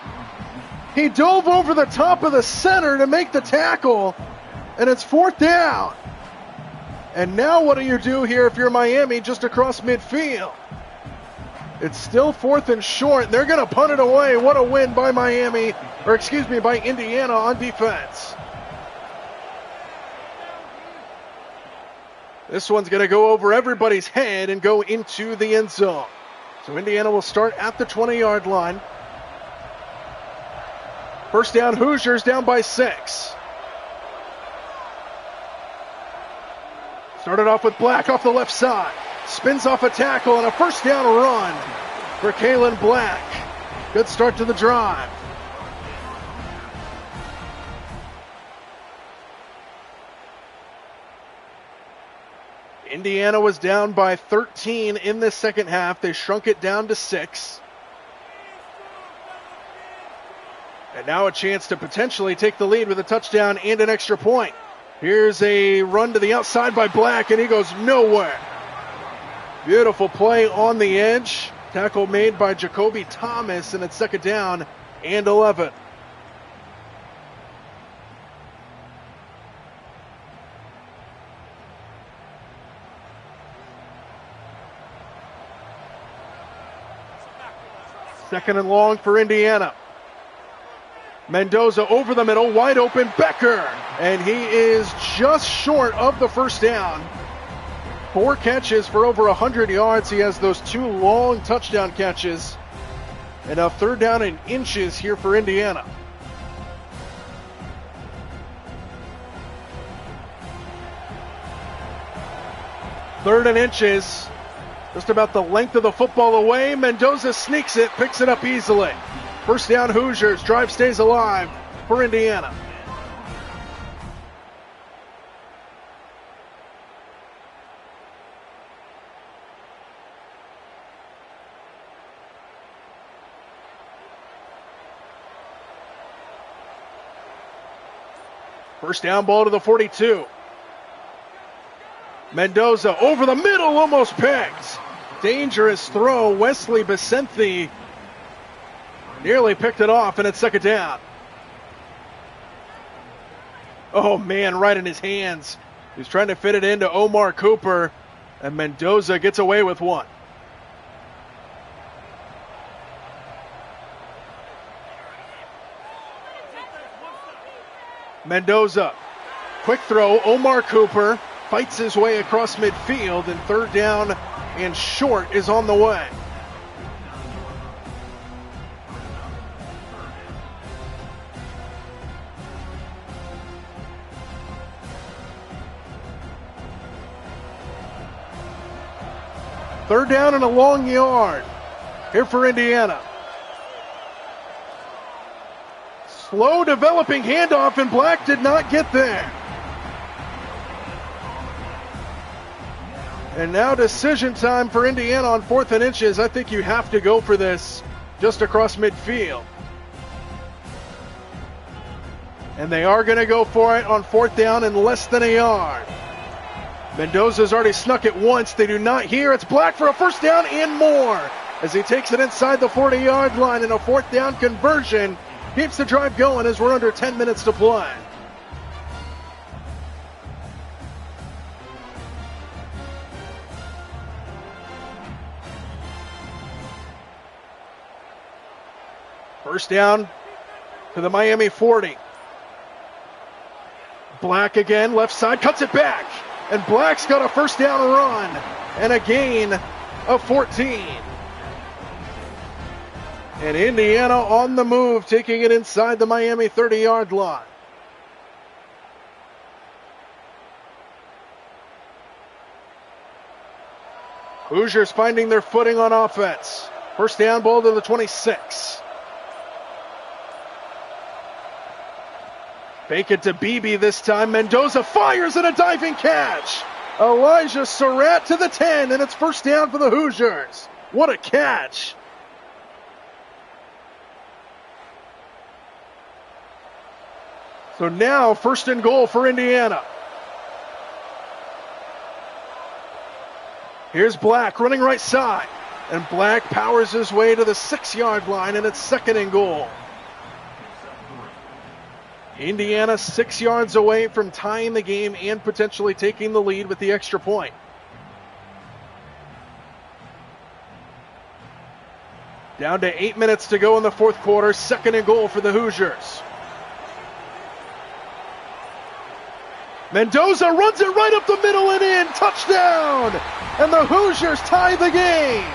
He dove over the top of the center to make the tackle, and it's 4th down. And now what do you do here if you're Miami just across midfield? It's still 4th and short. They're going to punt it away. What a win by by Indiana on defense. This one's going to go over everybody's head and go into the end zone. So Indiana will start at the 20-yard line. First down, Hoosiers down by 6. Started off with Black off the left side. Spins off a tackle and a first down run for Kalen Black. Good start to the drive. Indiana was down by 13 in the second half. They shrunk it down to 6. And now a chance to potentially take the lead with a touchdown and an extra point. Here's a run to the outside by Black, and he goes nowhere. Beautiful play on the edge. Tackle made by Jacoby Thomas, and it's 2nd down and 11. Second and long for Indiana. Mendoza over the middle, wide open, Becker. And he is just short of the first down. 4 catches for over 100 yards. He has those 2 long touchdown catches. And now 3rd down and inches here for Indiana. Third and inches. Just about the length of the football away. Mendoza sneaks it, picks it up easily. First down, Hoosiers. Drive stays alive for Indiana. First down, ball to the 42. Mendoza over the middle, almost picked. Dangerous throw. Wesley Becenthi nearly picked it off, and it's 2nd down. Oh, man, right in his hands. He's trying to fit it into Omar Cooper, and Mendoza gets away with one. Mendoza, quick throw. Omar Cooper fights his way across midfield, and 3rd down and short is on the way. Third down and a long yard here for Indiana. Slow developing handoff, and Black did not get there. And now decision time for Indiana on 4th and inches. I think you have to go for this just across midfield. And they are going to go for it on 4th down and less than a yard. Mendoza's already snuck it once. They do not here. It's Black for a first down and more as he takes it inside the 40-yard line, and a 4th down conversion keeps the drive going as we're under 10 minutes to play. First down to the Miami 40. Black again, left side, cuts it back. And Black's got a first down run and a gain of 14. And Indiana on the move, taking it inside the Miami 30-yard line. Hoosiers finding their footing on offense. First down, ball to the 26. Fake it to Beebe this time. Mendoza fires and a diving catch. Elijah Surratt to the 10, and it's first down for the Hoosiers. What a catch. So now, first and goal for Indiana. Here's Black running right side. And Black powers his way to the 6-yard line, and it's second and goal. Indiana 6 yards away from tying the game and potentially taking the lead with the extra point. Down to 8 minutes to go in the fourth quarter. Second and goal for the Hoosiers. Mendoza runs it right up the middle and in. Touchdown! And the Hoosiers tie the game.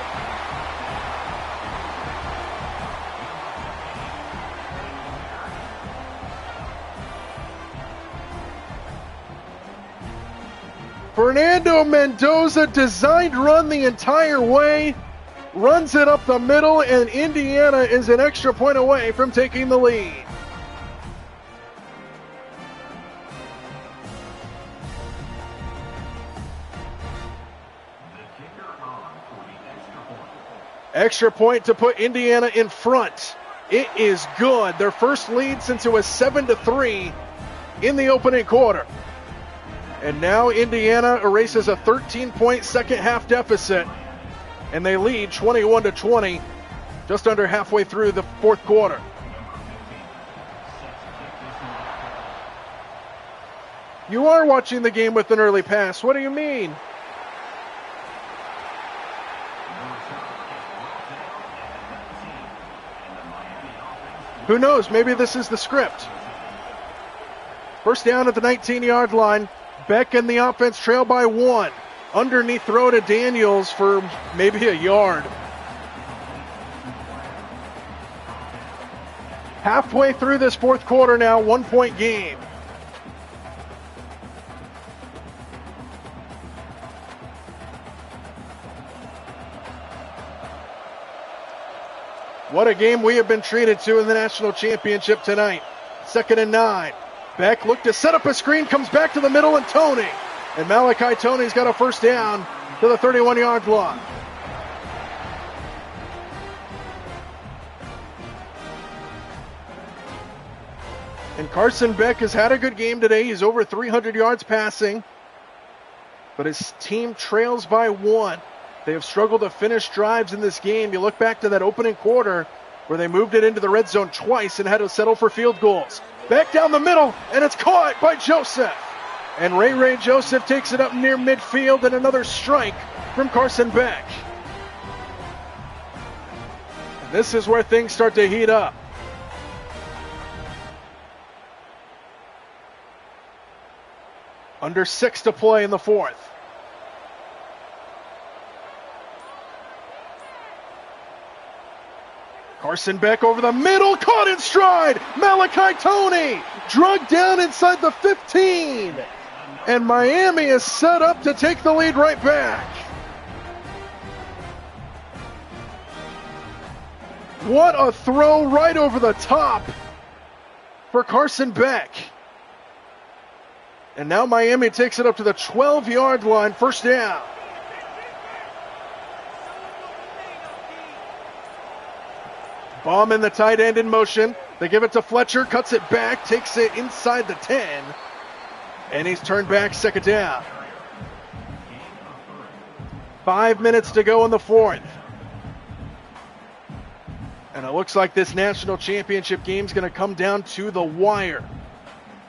Fernando Mendoza, designed run the entire way, runs it up the middle, and Indiana is an extra point away from taking the lead. Extra point to put Indiana in front. It is good. Their first lead since it was 7-3 in the opening quarter. And now Indiana erases a 13-point second half deficit, and they lead 21-20 just under halfway through the fourth quarter. You are watching the game with an early pass. What do you mean? Who knows? Maybe this is the script. First down at the 19-yard line. Beck and the offense trail by 1. Underneath throw to Daniels for maybe a yard. Halfway through this fourth quarter now, 1-point game. What a game we have been treated to in the national championship tonight. Second and 9. Beck looked to set up a screen, comes back to the middle, and Tony. And Malachi Tony's got a first down to the 31-yard line. And Carson Beck has had a good game today. He's over 300 yards passing. But his team trails by 1. They have struggled to finish drives in this game. You look back to that opening quarter where they moved it into the red zone twice and had to settle for field goals. Back down the middle, and it's caught by Joseph. And Ray Joseph takes it up near midfield, and another strike from Carson Beck. And this is where things start to heat up. Under 6 to play in the fourth. Carson Beck over the middle, caught in stride. Malachi Tony drugged down inside the 15. And Miami is set up to take the lead right back. What a throw right over the top for Carson Beck. And now Miami takes it up to the 12-yard line, first down. Baum in the tight end in motion. They give it to Fletcher, cuts it back, takes it inside the 10. And he's turned back, second down. 5 minutes to go in the fourth. And it looks like this national championship game is going to come down to the wire.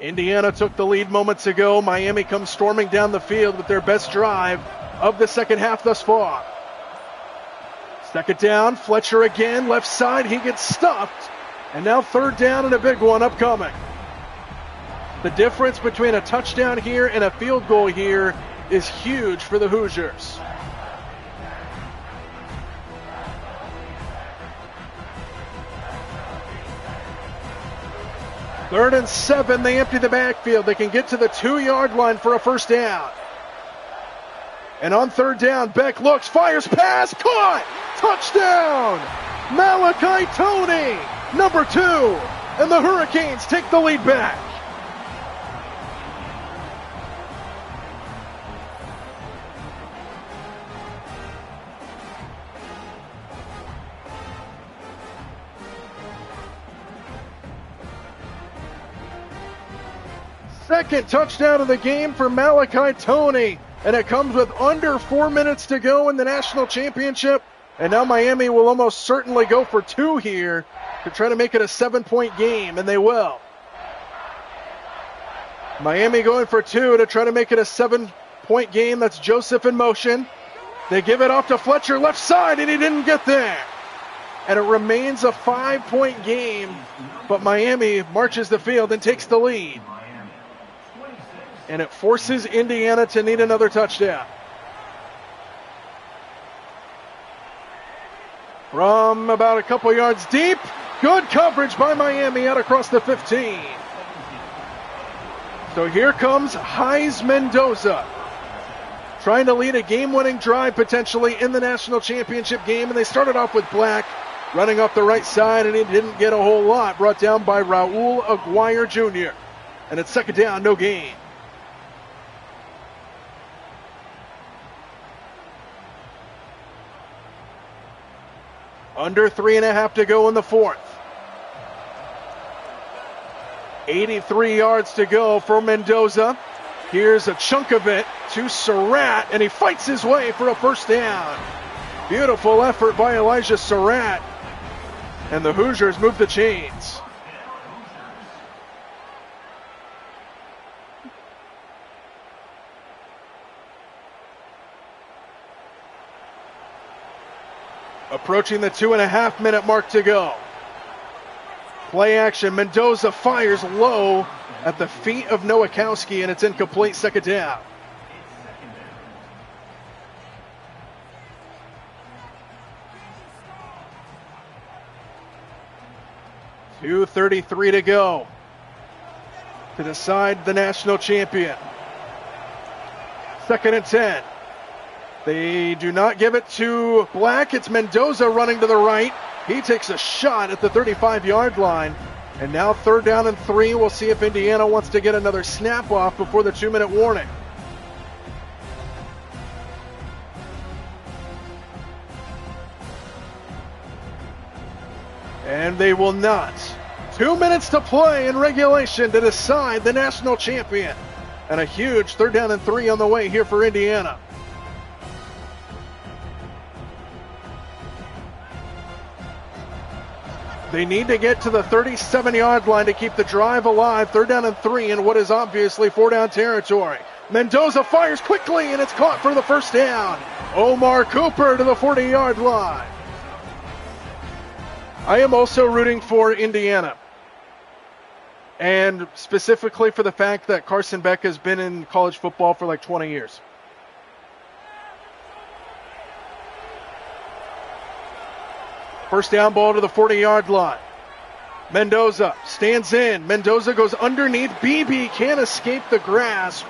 Indiana took the lead moments ago. Miami comes storming down the field with their best drive of the second half thus far. Second down, Fletcher again, left side, he gets stuffed. And now third down and a big one upcoming. The difference between a touchdown here and a field goal here is huge for the Hoosiers. Third and 7, they empty the backfield. They can get to the 2-yard line for a first down. And on third down, Beck looks, fires, pass, caught! Touchdown! Malachi Tony, number 2. And the Hurricanes take the lead back. Second touchdown of the game for Malachi Tony. And it comes with under 4 minutes to go in the national championship. And now Miami will almost certainly go for 2 here to try to make it a 7-point game, and they will. Miami going for 2 to try to make it a 7-point game. That's Joseph in motion. They give it off to Fletcher, left side, and he didn't get there. And it remains a 5-point game, but Miami marches the field and takes the lead. And it forces Indiana to need another touchdown. From about a couple yards deep, good coverage by Miami out across the 15. So here comes Heiss Mendoza, trying to lead a game-winning drive potentially in the national championship game. And they started off with Black running off the right side, and he didn't get a whole lot. Brought down by Raul Aguirre Jr. And it's second down, no gain. Under 3.5 to go in the fourth. 83 yards to go for Mendoza. Here's a chunk of it to Surratt, and he fights his way for a first down. Beautiful effort by Elijah Surratt. And the Hoosiers move the chains. Approaching the 2.5-minute mark to go. Play action. Mendoza fires low at the feet of Nowakowski, and it's incomplete. Second down. .233 to go to decide the national champion. Second and 10. They do not give it to Black. It's Mendoza running to the right. He takes a shot at the 35-yard line. And now third down and 3. We'll see if Indiana wants to get another snap off before the 2-minute warning. And they will not. 2 minutes to play in regulation to decide the national champion. And a huge third down and 3 on the way here for Indiana. They need to get to the 37-yard line to keep the drive alive. Third down and 3 in what is obviously 4-down territory. Mendoza fires quickly, and it's caught for the first down. Omar Cooper to the 40-yard line. I am also rooting for Indiana, and specifically for the fact that Carson Beck has been in college football for like 20 years. First down ball to the 40-yard line. Mendoza stands in. Mendoza goes underneath. BB can't escape the grasp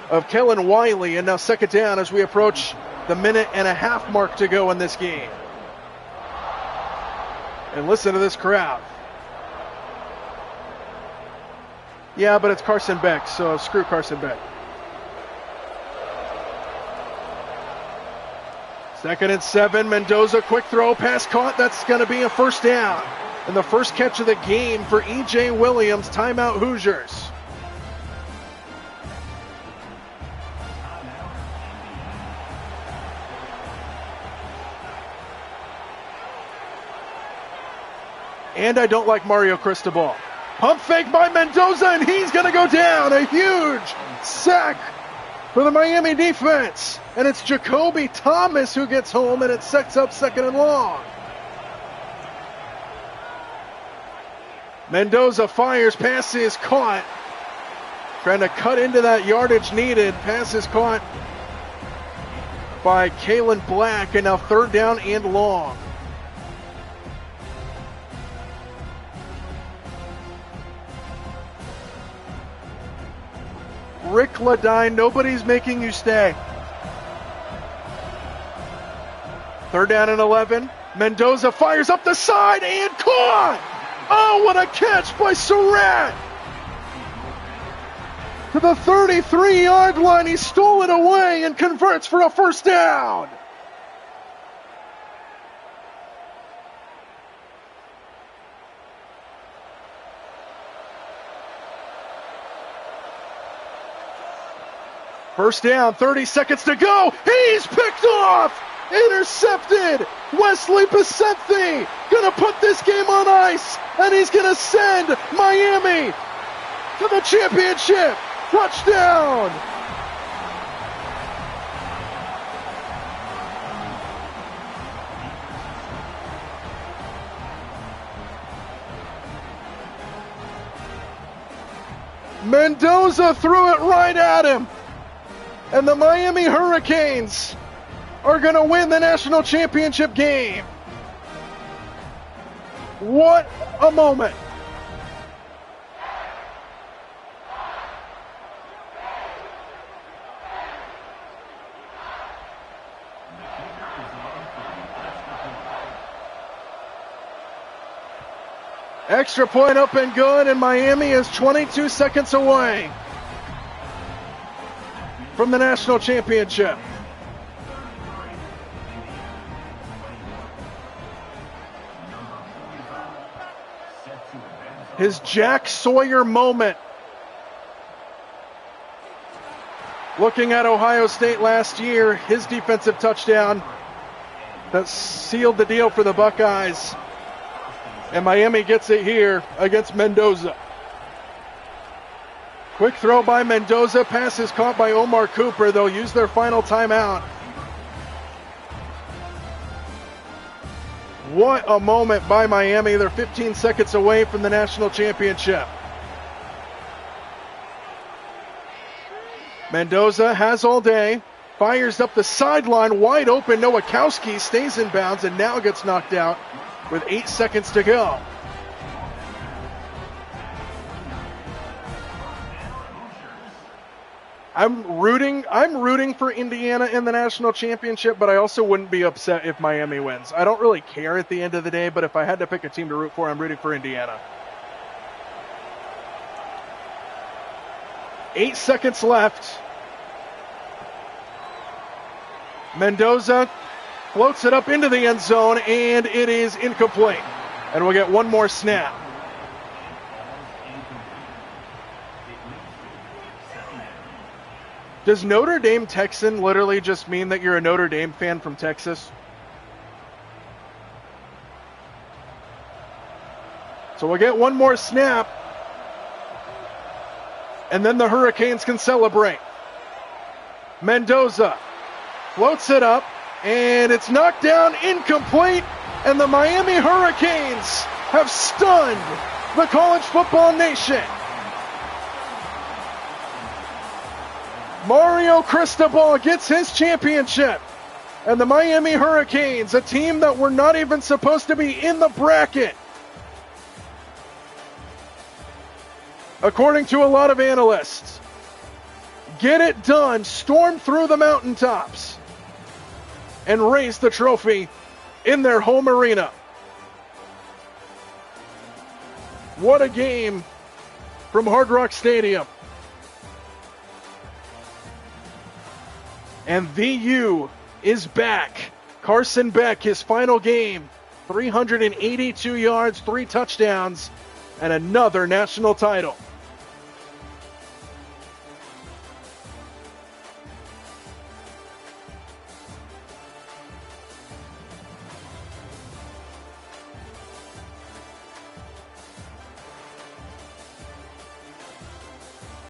of Kellen Wiley. And now second down as we approach the 1.5-minute mark to go in this game. And listen to this crowd. Yeah, but it's Carson Beck, so screw Carson Beck. Second and 7, Mendoza, quick throw, pass caught. That's going to be a first down. And the first catch of the game for E.J. Williams. Timeout Hoosiers. And I don't like Mario Cristobal. Pump fake by Mendoza, and he's going to go down. A huge sack for the Miami defense. And it's Jacoby Thomas who gets home, and it sets up second and long. Mendoza fires, pass is caught. Trying to cut into that yardage needed. Pass is caught by Kalen Black, and now third down and long. Rick Ledine, nobody's making you stay. Third down and 11. Mendoza fires up the side and caught! Oh, what a catch by Surratt! To the 33-yard line, he stole it away and converts for a first down. First down, 30 seconds to go. He's picked off. Intercepted. Wesley Pacente gonna put this game on ice, and he's gonna send Miami to the championship. Touchdown. Mendoza threw it right at him. And the Miami Hurricanes are going to win the national championship game. What a moment. Extra point up and good, and Miami is 22 seconds away from the national championship. His Jack Sawyer moment. Looking at Ohio State last year, his defensive touchdown that sealed the deal for the Buckeyes. And Miami gets it here against Mendoza. Quick throw by Mendoza. Pass is caught by Omar Cooper. They'll use their final timeout. What a moment by Miami. They're 15 seconds away from the national championship. Mendoza has all day. Fires up the sideline. Wide open. Nowakowski stays in bounds and now gets knocked out with 8 seconds to go. I'm rooting for Indiana in the national championship, but I also wouldn't be upset if Miami wins. I don't really care at the end of the day, but if I had to pick a team to root for, I'm rooting for Indiana. 8 seconds left. Mendoza floats it up into the end zone, and it is incomplete. And we'll get one more snap. Does Notre Dame Texan literally just mean that you're a Notre Dame fan from Texas? So we'll get one more snap, and then the Hurricanes can celebrate. Mendoza floats it up, and it's knocked down, incomplete, and the Miami Hurricanes have stunned the college football nation. Mario Cristobal gets his championship, and the Miami Hurricanes, a team that were not even supposed to be in the bracket, according to a lot of analysts, get it done, storm through the mountaintops, and raise the trophy in their home arena. What a game from Hard Rock Stadium. And VU is back. Carson Beck, his final game, 382 yards, 3 touchdowns, and another national title.